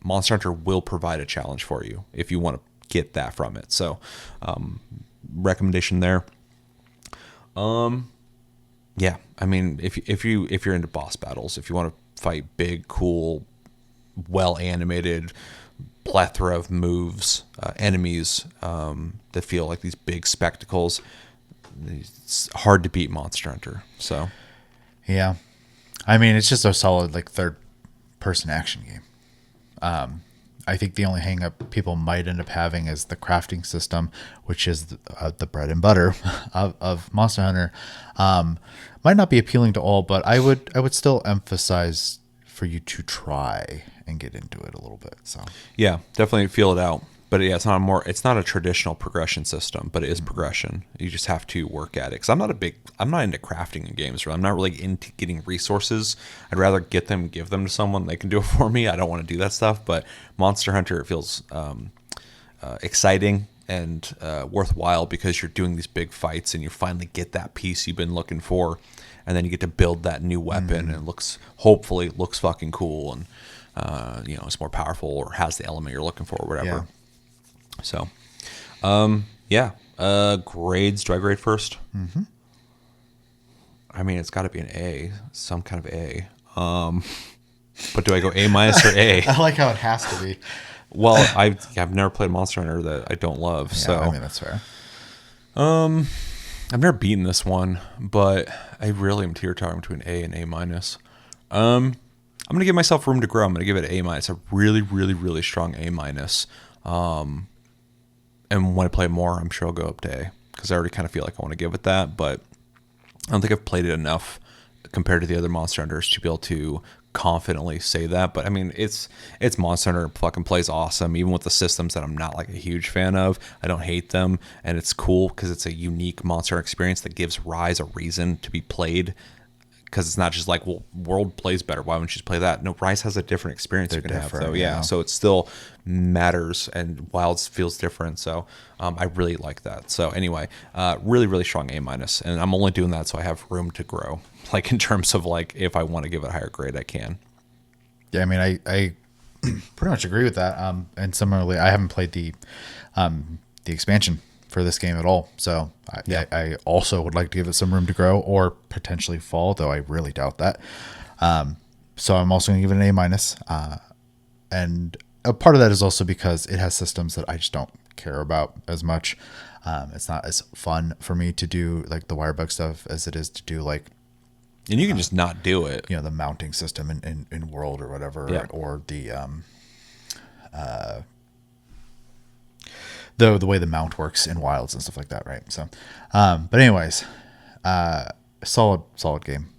Monster Hunter will provide a challenge for you if you want to get that from it. So recommendation there. Yeah, I mean, if you're into boss battles, if you want to fight big, cool, well animated plethora of moves, enemies that feel like these big spectacles. It's hard to beat Monster Hunter. So Yeah. I mean, it's just a solid like third person action game. I think the only hang up people might end up having is the crafting system, which is the bread and butter of Monster Hunter. Might not be appealing to all, but I would still emphasize for you to try and get into it a little bit. So yeah, definitely feel it out. But yeah, it's not a traditional progression system, but it is progression. You just have to work at it. Because I'm not into crafting in games. I'm not really into getting resources. I'd rather give them to someone. They can do it for me. I don't want to do that stuff. But Monster Hunter, it feels exciting and worthwhile because you're doing these big fights and you finally get that piece you've been looking for, and then you get to build that new weapon and hopefully looks fucking cool and it's more powerful or has the element you're looking for or whatever. Yeah. So, grades. Do I grade first? Mm-hmm. I mean, it's got to be an A, some kind of A. But do I go A minus or A? I like how it has to be. Well, I've never played Monster Hunter that I don't love. Yeah, so I mean, that's fair. I've never beaten this one, but I really am teeter-tottering between A and A minus. I'm gonna give myself room to grow. I'm gonna give it an A minus, a really, really, really strong A minus. And when I play more, I'm sure I'll go up to A because I already kind of feel like I want to give it that, but I don't think I've played it enough compared to the other Monster Hunters to be able to confidently say that. But I mean, it's Monster Hunter. Fucking plays awesome, even with the systems that I'm not like a huge fan of. I don't hate them, and it's cool because it's a unique Monster Hunter experience that gives Rise a reason to be played. Because it's not just like, well, World plays better, why wouldn't you just play that? No, Rise has a different experience you can have. So yeah, so it still matters, and Wilds feels different. So I really like that. So anyway, really, really strong A minus, and I'm only doing that so I have room to grow. Like in terms of like if I want to give it a higher grade, I can. Yeah, I mean, I pretty much agree with that. And similarly, I haven't played the expansion for this game at all. So I also would like to give it some room to grow or potentially fall, though I really doubt that. So I'm also going to give it an A minus. And a part of that is also because it has systems that I just don't care about as much. It's not as fun for me to do like the wirebug stuff as it is to do like, and you can just not do it. The mounting system in World or whatever, or the way the mount works in Wilds and stuff like that, right? So, but anyways, solid game.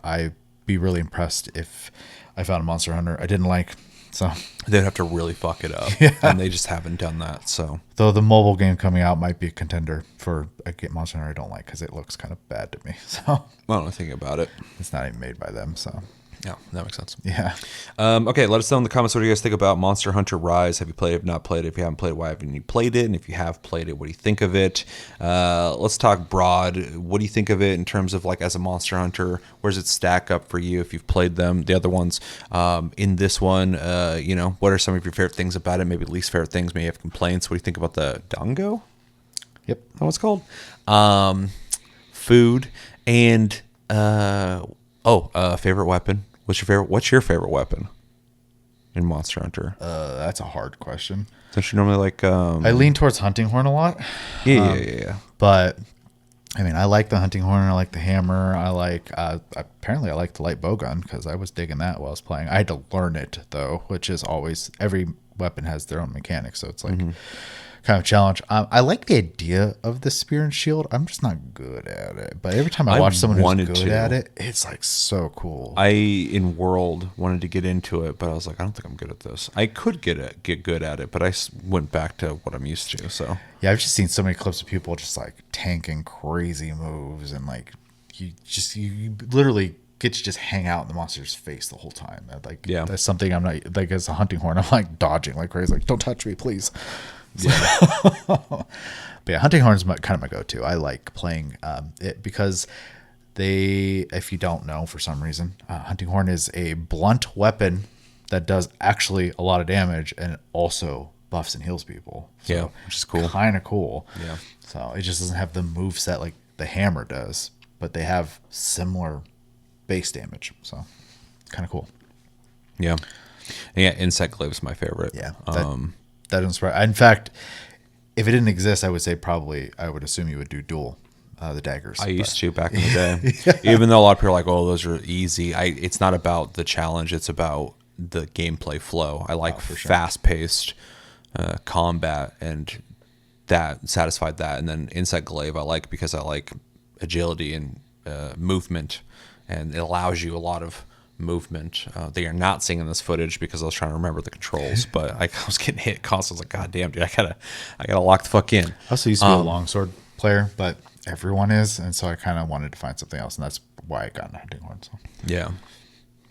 I'd be really impressed if I found a Monster Hunter I didn't like. So they'd have to really fuck it up, and they just haven't done that. So though the mobile game coming out might be a contender for a Monster Hunter I don't like because it looks kind of bad to me. So I don't know, think about it. It's not even made by them, so. Yeah, that makes sense. Yeah. Okay, let us know in the comments what do you guys think about Monster Hunter Rise. Have you played it? Have you not played it? If you haven't played it, why haven't you played it? And if you have played it, what do you think of it? Let's talk broad. What do you think of it in terms of like as a Monster Hunter? Where does it stack up for you if you've played them? The other ones, in this one, what are some of your favorite things about it? Maybe least favorite things. Maybe you have complaints. What do you think about the Dango? Yep. That's what it's called. Food and favorite weapon. What's your favorite weapon in Monster Hunter? That's a hard question. Don't you normally like? I lean towards hunting horn a lot. Yeah. But I mean, I like the hunting horn. I like the hammer. I like. Apparently, I like the light bowgun because I was digging that while I was playing. I had to learn it though, which is always every weapon has their own mechanics, so it's like. Kind of challenge. I like the idea of the spear and shield. I'm just not good at it. But every time I watch someone who's good at it, it's like so cool. I in World wanted to get into it, but I was like, I don't think I'm good at this. I could get good at it, but I went back to what I'm used to. So yeah, I've just seen so many clips of people just like tanking crazy moves and like you literally get to just hang out in the monster's face the whole time. Like that's something I'm not like as a hunting horn. I'm like dodging like crazy. Like don't touch me, please. Yeah. But yeah, hunting horn is kind of my go-to. I like playing it because if you don't know for some reason, hunting horn is a blunt weapon that does actually a lot of damage and also buffs and heals people. So which is cool. Kind of cool. Yeah. So it just doesn't have the moveset like the hammer does, but they have similar base damage. So kind of cool. Yeah. Yeah, insect glaive is my favorite. Yeah. That doesn't surprise. In fact, if it didn't exist, I would say I would assume you would do dual the daggers. I used to back in the day. Even though a lot of people are like, "Oh, those are easy." It's not about the challenge; it's about the gameplay flow. I like fast-paced combat, and that satisfied that. And then Inside Glaive, I like because I like agility and movement, and it allows you a lot of movement that you're not seeing in this footage because I was trying to remember the controls, but I was getting hit constantly. I was like, God damn, dude, I gotta lock the fuck in. I also used to be a longsword player, but everyone is, and so I kind of wanted to find something else, and that's why I got into hunting horn. So Yeah.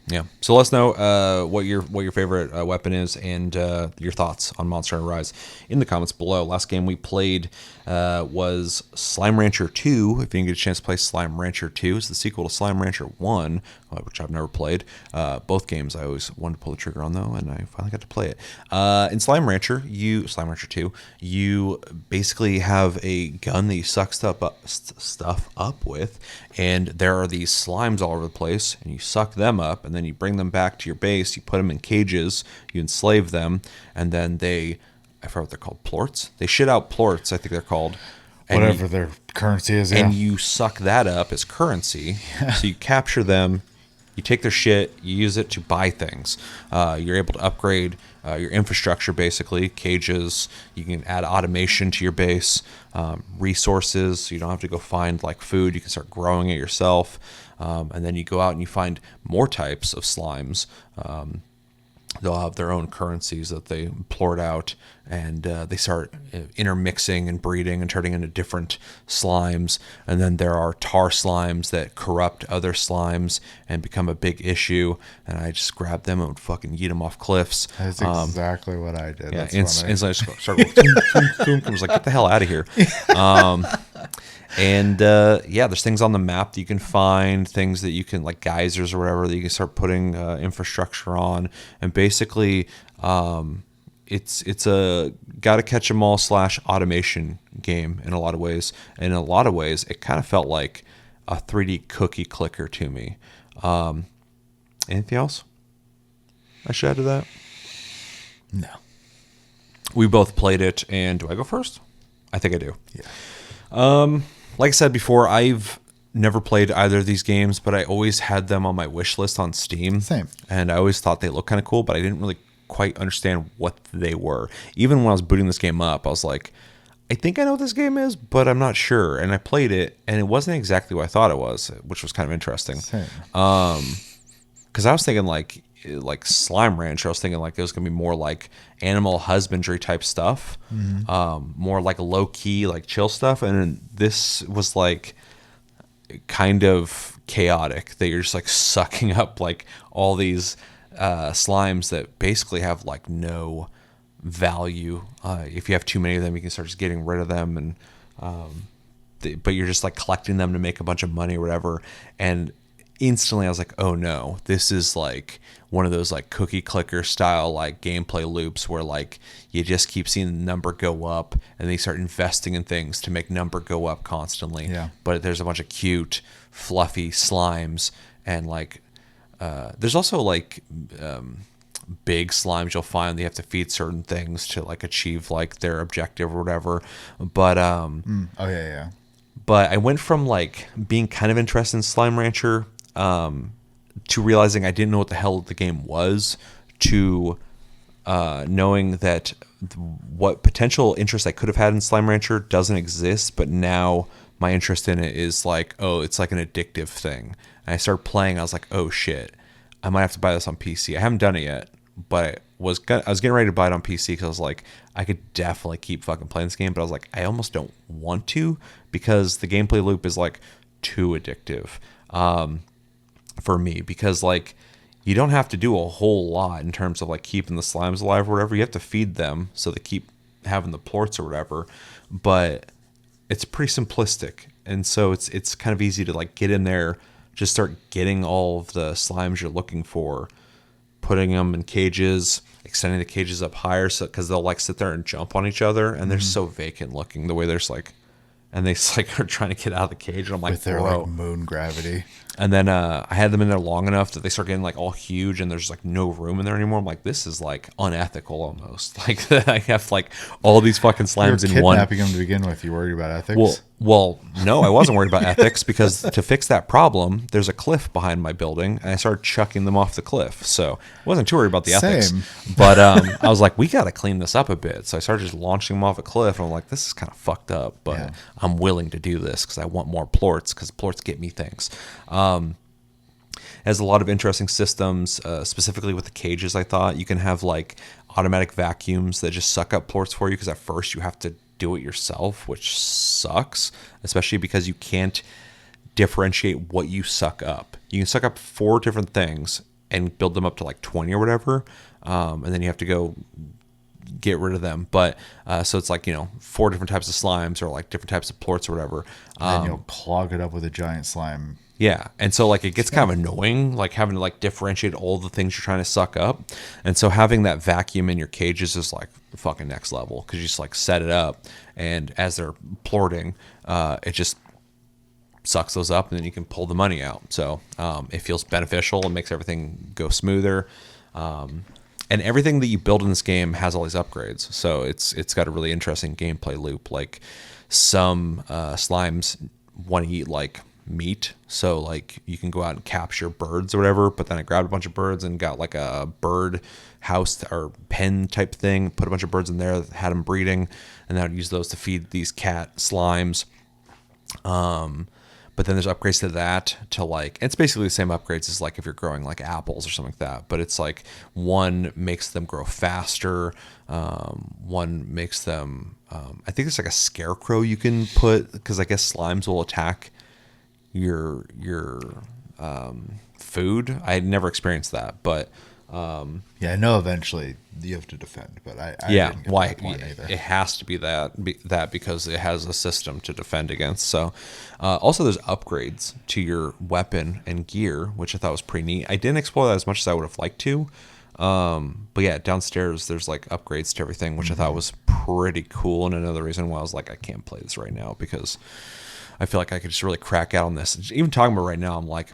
Yeah. So let us know what your favorite weapon is and your thoughts on Monster Hunter Rise in the comments below. Last game we played was Slime Rancher 2. If you didn't get a chance to play Slime Rancher 2, it's the sequel to Slime Rancher 1, which I've never played. Both games I always wanted to pull the trigger on, though, and I finally got to play it. In Slime Rancher 2, you basically have a gun that you suck stuff up with, and there are these slimes all over the place, and you suck them up, and then you bring them back to your base, you put them in cages, you enslave them, and then I forgot what they're called, plorts? They shit out plorts, I think they're called. And whatever their currency is, yeah. And you suck that up as currency. Yeah. So you capture them, you take their shit, you use it to buy things. You're able to upgrade your infrastructure, basically, cages. You can add automation to your base, resources. You don't have to go find like food. You can start growing it yourself. And then you go out and you find more types of slimes. They'll have their own currencies that they plort out, and they start intermixing and breeding and turning into different slimes. And then there are tar slimes that corrupt other slimes and become a big issue. And I just grab them and would fucking yeet them off cliffs. That's exactly what I did. Yeah, That's instantly I just start going, I was like, get the hell out of here. And there's things on the map that you can find, things that you can, like geysers or whatever, that you can start putting infrastructure on. And basically, it's a gotta catch 'em all / automation game in a lot of ways. And in a lot of ways, it kind of felt like a 3D cookie clicker to me. Anything else I should add to that? No. We both played it, and do I go first? I think I do. Yeah. Like I said before, I've never played either of these games, but I always had them on my wish list on Steam. Same. And I always thought they looked kind of cool, but I didn't really quite understand what they were. Even when I was booting this game up, I was like, I think I know what this game is, but I'm not sure. And I played it, and it wasn't exactly what I thought it was, which was kind of interesting. Same. Because I was thinking like Slime Rancher, I was thinking like it was gonna be more like animal husbandry type stuff, more like low key, like chill stuff, and this was like kind of chaotic. That you're just like sucking up like all these slimes that basically have like no value. If you have too many of them, you can start just getting rid of them, and but you're just like collecting them to make a bunch of money or whatever. And instantly I was like, oh no, this is like one of those like cookie clicker style like gameplay loops where like you just keep seeing the number go up, and they start investing in things to make number go up constantly. Yeah. But there's a bunch of cute fluffy slimes, and like there's also like big slimes you'll find that you have to feed certain things to like achieve like their objective or whatever. But Oh yeah. but I went from like being kind of interested in Slime Rancher to realizing I didn't know what the hell the game was, to knowing that what potential interest I could have had in Slime Rancher doesn't exist, but now my interest in it is like, oh, it's like an addictive thing. And I started playing, I was like, oh shit, I might have to buy this on PC. I haven't done it yet, but I was getting ready to buy it on PC because I was like, I could definitely keep fucking playing this game, but I was like, I almost don't want to because the gameplay loop is like too addictive for me, because like you don't have to do a whole lot in terms of like keeping the slimes alive or whatever. You have to feed them so they keep having the plorts or whatever, but it's pretty simplistic, and so it's kind of easy to like get in there, just start getting all of the slimes you're looking for, putting them in cages, extending the cages up higher, so because they'll like sit there and jump on each other, and they're so vacant looking the way there's like and they like are trying to get out of the cage, and I'm like, With their bro. like moon gravity. And then I had them in there long enough that they start getting like all huge, and there's like no room in there anymore. I'm like, this is like unethical almost. Like I have like all these fucking You're slimes in one. kidnapping them to begin with. You worried about ethics? Well, no, I wasn't worried about ethics because to fix that problem, there's a cliff behind my building, and I started chucking them off the cliff. So I wasn't too worried about the ethics. Same. But I was like, we got to clean this up a bit. So I started just launching them off a cliff, and I'm like, this is kind of fucked up, but Yeah. I'm willing to do this because I want more plorts because plorts get me things. Has a lot of interesting systems, specifically with the cages. I thought you can have like automatic vacuums that just suck up plorts for you because at first you have to do it yourself, which sucks, especially because you can't differentiate what you suck up. You can suck up 4 different things and build them up to like 20 or whatever, and then you have to go get rid of them. But so it's like 4 different types of slimes or like different types of plorts or whatever. And you'll clog it up with a giant slime. Yeah. And so like it gets kind of annoying, like having to like differentiate all the things you're trying to suck up. And so having that vacuum in your cages is like fucking next level because you just like set it up, and as they're plorting, it just sucks those up, and then you can pull the money out. So it feels beneficial and makes everything go smoother. And everything that you build in this game has all these upgrades. So it's got a really interesting gameplay loop. Like some slimes want to eat like meat, so like you can go out and capture birds or whatever, but then I grabbed a bunch of birds and got like a bird house or pen type thing, put a bunch of birds in there, had them breeding, and then I'd use those to feed these cat slimes. But then there's upgrades to that to like, it's basically the same upgrades as like if you're growing like apples or something like that, but it's like one makes them grow faster, one makes them I think there's like a scarecrow you can put, because I guess slimes will attack your food. I had never experienced that, but Yeah, I know eventually you have to defend, but I yeah, didn't get why that point either. it has to be that because it has a system to defend against. So also there's upgrades to your weapon and gear, which I thought was pretty neat. I didn't explore that as much as I would have liked to, but yeah, downstairs there's like upgrades to everything, which I thought was pretty cool. And another reason why I was like, I can't play this right now because I feel like I could just really crack out on this. Even talking about it right now, I'm like,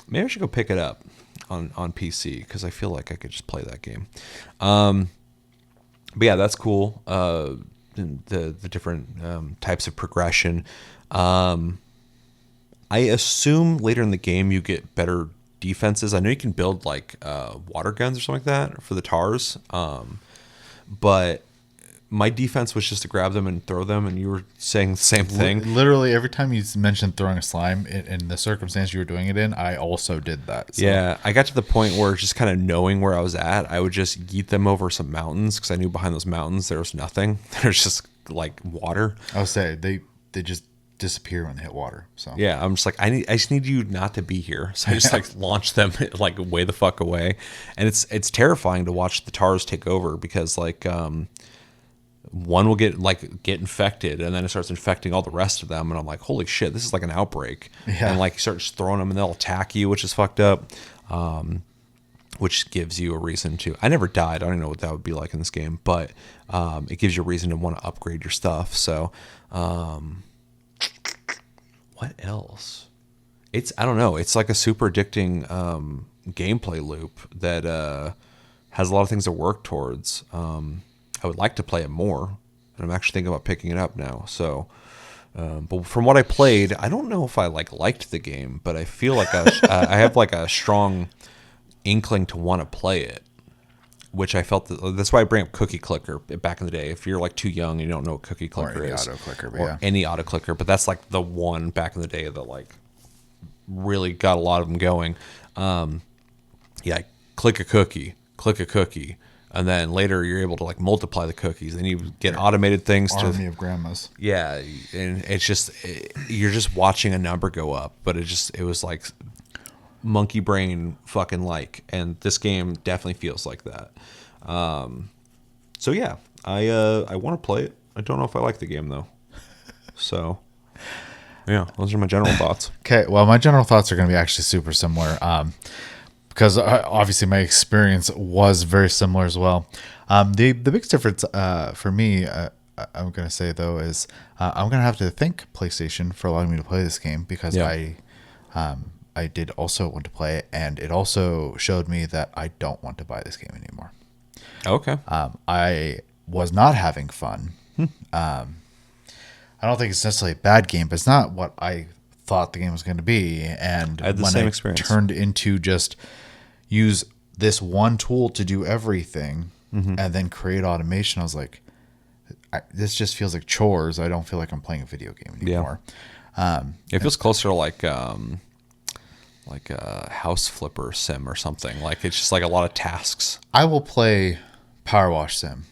maybe I should go pick it up on PC because I feel like I could just play that game. But yeah, that's cool. The different types of progression. I assume later in the game you get better defenses. I know you can build like water guns or something like that for the tars. But my defense was just to grab them and throw them, and you were saying the same thing. Literally every time you mentioned throwing a slime in the circumstance you were doing it in, I also did that. So. Yeah, I got to the point where just kind of knowing where I was at, I would just yeet them over some mountains because I knew behind those mountains there was nothing. There's just like water. I would say they just disappear when they hit water. So Yeah, I'm just like, I just need you not to be here. So I just like launch them like way the fuck away, and it's terrifying to watch the tars take over because like one will get infected, and then it starts infecting all the rest of them, and I'm like, holy shit, this is like an outbreak. Yeah. And like you start just throwing them and they'll attack you, which is fucked up. Which gives you a reason to, I never died, I don't even know what that would be like in this game, but it gives you a reason to want to upgrade your stuff. So what else? I don't know, it's like a super addicting gameplay loop that has a lot of things to work towards. I would like to play it more, and I'm actually thinking about picking it up now. So, but from what I played, I don't know if I liked the game, but I feel like I have like a strong inkling to want to play it, which I felt that's why I bring up Cookie Clicker back in the day. If you're like too young and you don't know what Cookie Clicker is, auto clicker, but or yeah. any auto clicker, but that's like the one back in the day that like really got a lot of them going. Yeah, click a cookie, and then later you're able to like multiply the cookies, and you get automated things Army of grandmas. yeah, and it's just you're just watching a number go up, but it was like monkey brain fucking like, and this game definitely feels like that. So yeah, I want to play it. I don't know if I like the game though. So yeah, those are my general thoughts. Okay, well, my general thoughts are going to be actually super similar. Because obviously my experience was very similar as well. The biggest difference for me, I'm gonna say though is I'm gonna have to thank PlayStation for allowing me to play this game because Yeah. I did also want to play it, and it also showed me that I don't want to buy this game anymore. Okay. I was not having fun. I don't think it's necessarily a bad game, but it's not what I thought the game was going to be. And I had the when same it experience. turned into just use this one tool to do everything and then create automation, I was like, this just feels like chores. I don't feel like I'm playing a video game anymore. It feels closer to like a house flipper sim or something. Like it's just like a lot of tasks. I will play Power Wash Sim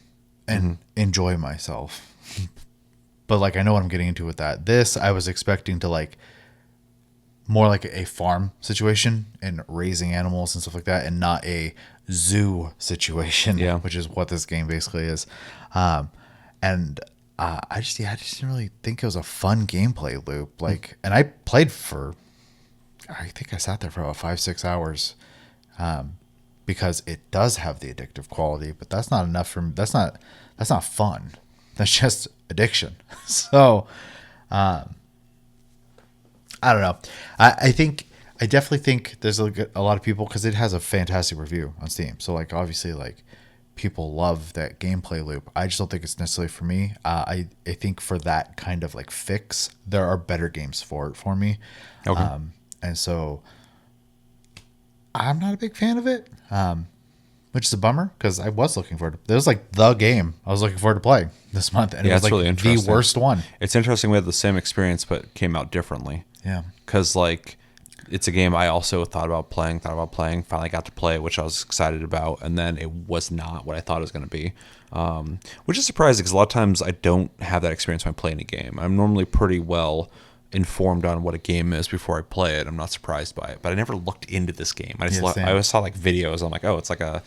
and enjoy myself. But like I know what I'm getting into with that. This I was expecting to like more like a farm situation and raising animals and stuff like that, and not a zoo situation, Yeah. which is what this game basically is. And I just didn't really think it was a fun gameplay loop. Like, and I played for, I think I sat there for about 5-6 hours, because it does have the addictive quality, but that's not enough for me. That's not fun. That's just addiction. So, I don't know. I definitely think there's a lot of people, because it has a fantastic review on Steam. So like obviously like people love that gameplay loop. I just don't think it's necessarily for me. I think for that kind of like fix, there are better games for me. Okay. And so I'm not a big fan of it, which is a bummer because I was looking forward to. It was like the game I was looking forward to playing this month, and Yeah, it was it's like really the interesting. worst one. It's interesting we had the same experience, but it came out differently. Yeah. Because like it's a game I also thought about playing, finally got to play, which I was excited about, and then it was not what I thought it was going to be, which is surprising because a lot of times I don't have that experience when I play any game. I'm normally pretty well informed on what a game is before I play it. I'm not surprised by it, but I never looked into this game. I always saw like videos. I'm like, oh, it's like a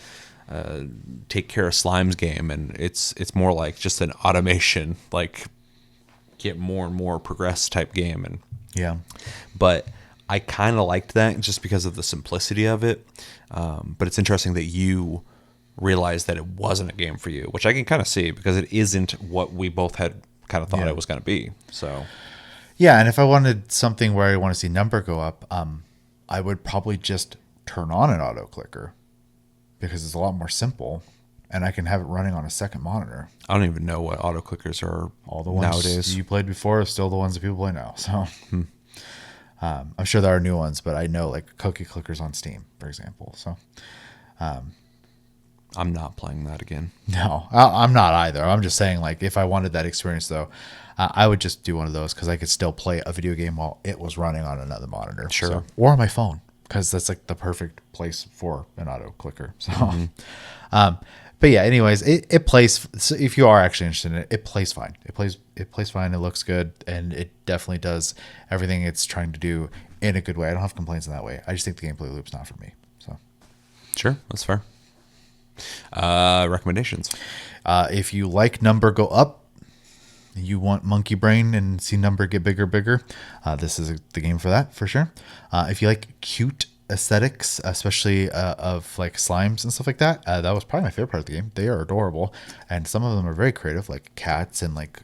take care of slimes game, and it's more like just an automation, like get more and more progress type game. And Yeah. but I kind of liked that just because of the simplicity of it. But it's interesting that you realized that it wasn't a game for you, which I can kind of see because it isn't what we both had kind of thought it was going to be. So Yeah, and if I wanted something where I want to see number go up, I would probably just turn on an auto clicker because it's a lot more simple, and I can have it running on a second monitor. I don't even know what auto clickers are All the ones nowadays. you played before are still the ones that people play now. So I'm sure there are new ones, but I know like cookie clickers on Steam, for example. So I'm not playing that again. no, I'm not either. I'm just saying like if I wanted that experience though, I would just do one of those because I could still play a video game while it was running on another monitor. Sure. So, or on my phone, because that's like the perfect place for an auto clicker. So, but yeah, anyways, it plays. So if you are actually interested in it, it plays fine. It plays fine. It looks good, and it definitely does everything it's trying to do in a good way. I don't have complaints in that way. I just think the gameplay loop's not for me. So, Sure, that's fair. Recommendations. if you like number go up, you want monkey brain and see number get bigger, this is the game for that for sure. If you like cute aesthetics, especially of like slimes and stuff like that, that was probably my favorite part of the game. They are adorable, and some of them are very creative, like cats and like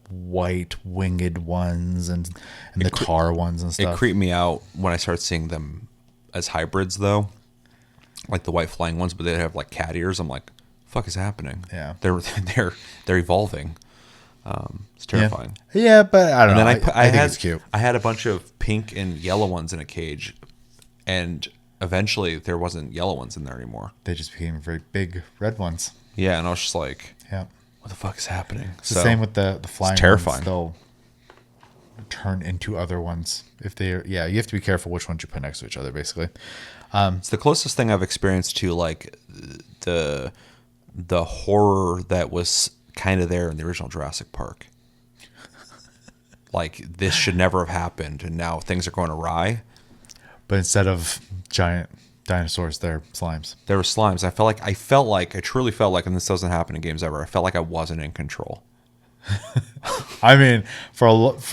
white winged ones and the tar ones and It stuff. creeped me out when I started seeing them as hybrids, though, like the white flying ones, but they have like cat ears. I'm like, fuck is happening? Yeah. They're evolving. It's terrifying. Yeah, but I don't know. And then I think it's cute. I had a bunch of pink and yellow ones in a cage, and eventually there wasn't yellow ones in there anymore. They just became very big red ones. Yeah, and I was just like, Yeah. what the fuck is happening? It's the same with the flying terrifying. ones. They'll turn into other ones if they. Yeah, you have to be careful which ones you put next to each other, basically. It's the closest thing I've experienced to like the horror that was kind of there in the original Jurassic Park. Like this should never have happened, and now things are going awry. But instead of giant dinosaurs, they're slimes. There were slimes. I truly felt like, and this doesn't happen in games ever, I felt like I wasn't in control. I mean, for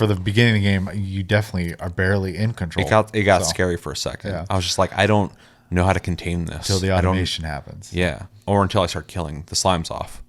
the beginning of the game, you definitely are barely in control. It got So, scary for a second. Yeah. I was just like, I don't know how to contain this until the I don't- automation happens. Yeah, or until I start killing the slimes off.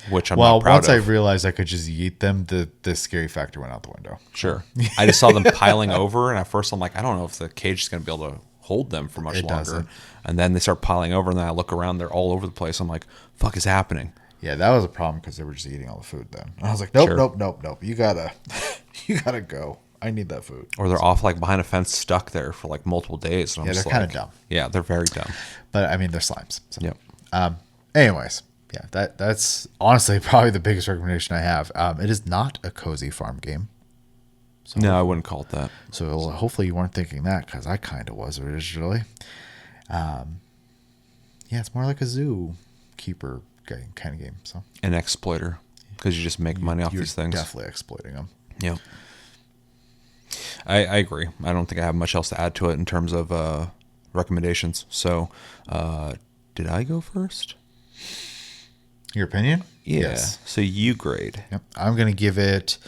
which I'm Well, not proud once I of. realized I could just yeet them, the scary factor went out the window. Sure. I just saw them piling over, and at first I'm like, I don't know if the cage is going to be able to hold them for much It longer. doesn't. And then they start piling over, and then I look around, they're all over the place. I'm like, fuck is happening? Yeah, that was a problem because they were just eating all the food then. And I was like, nope, Sure. nope. You gotta go. I need that food. Or they're off like behind a fence, stuck there for like multiple days. And I'm Yeah, just they're kind of like, dumb. Yeah, they're very dumb. But I mean, they're slimes. So. Yep. Anyways, yeah, that's honestly probably the biggest recommendation I have. It is not a cozy farm game. No, I wouldn't call it that. So hopefully you weren't thinking that because I kind of was originally. Yeah, it's more like a zoo keeper kind of game. So An exploiter, because you just make money off you're these things. definitely exploiting them. Yeah. I agree. I don't think I have much else to add to it in terms of recommendations. So, did I go first? Your opinion? Yeah. Yes. So you grade. Yep. I'm gonna give it.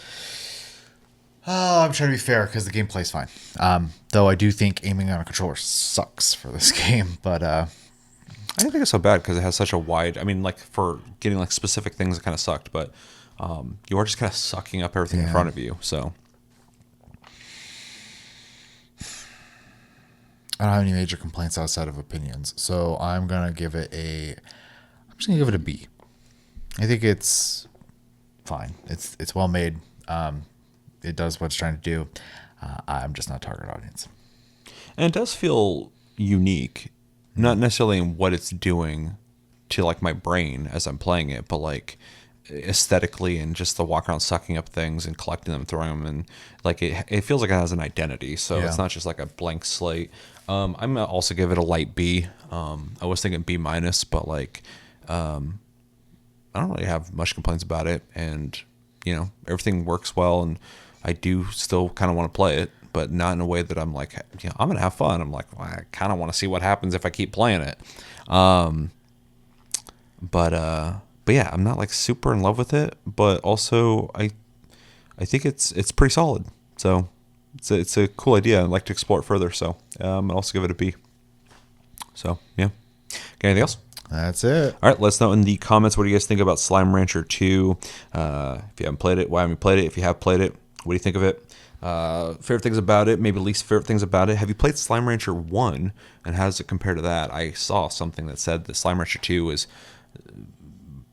Oh, I'm trying to be fair because the gameplay's fine. Though I do think aiming on a controller sucks for this game, but I didn't think it's so bad because it has such a wide. I mean, like for getting like specific things, it kind of sucked, but you are just kind of sucking up everything in front of you. So I don't have any major complaints outside of opinions. So I'm gonna give it a. I'm just gonna give it a B. I think it's fine. It's well made. It does what it's trying to do. I'm just not target audience. and it does feel unique, not necessarily in what it's doing to like my brain as I'm playing it, but like aesthetically and just the walk around sucking up things and collecting them, throwing them, and like it feels like it has an identity. So Yeah. it's not just like a blank slate. I'm gonna also give it a light B. I was thinking B minus, but like I don't really have much complaints about it, and you know everything works well, and I do still kind of want to play it, but not in a way that I'm like, you know, I'm gonna have fun. I'm like, well, I kind of want to see what happens if I keep playing it. But yeah, I'm not like super in love with it, but also I think it's pretty solid. So it's a cool idea. I'd like to explore it further. So I'll also give it a B. So yeah. Okay, anything else? That's it. All right, let us know in the comments what do you guys think about Slime Rancher 2. If you haven't played it, why haven't you played it? If you have played it, what do you think of it? Favorite things about it, maybe least favorite things about it. Have you played Slime Rancher 1, and how does it compare to that? I saw something that said that Slime Rancher 2 is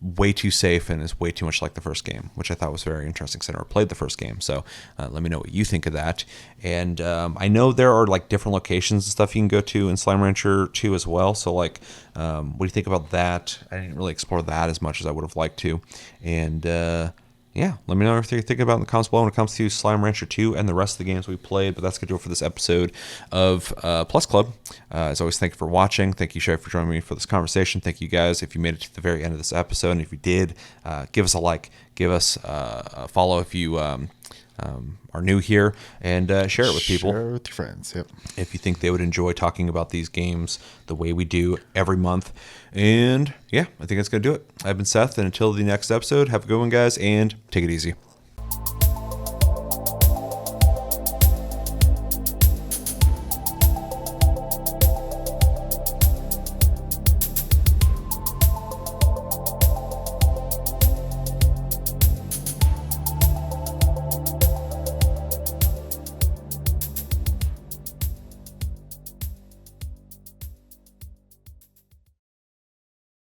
way too safe and is way too much like the first game, which I thought was very interesting because I never played the first game. So let me know what you think of that. And I know there are like different locations and stuff you can go to in Slime Rancher 2 as well. So like, what do you think about that? I didn't really explore that as much as I would have liked to. And yeah, let me know what you're thinking about in the comments below when it comes to Slime Rancher 2 and the rest of the games we played. But that's going to do it for this episode of Plus Club. As always, thank you for watching. Thank you, Shay, for joining me for this conversation. Thank you, guys, if you made it to the very end of this episode. And if you did, give us a like, give us a follow if you are new here, and share it with people. Share it with your friends. Yep. If you think they would enjoy talking about these games the way we do every month. And yeah, I think that's going to do it. I've been Seth, and until the next episode, have a good one, guys, and take it easy.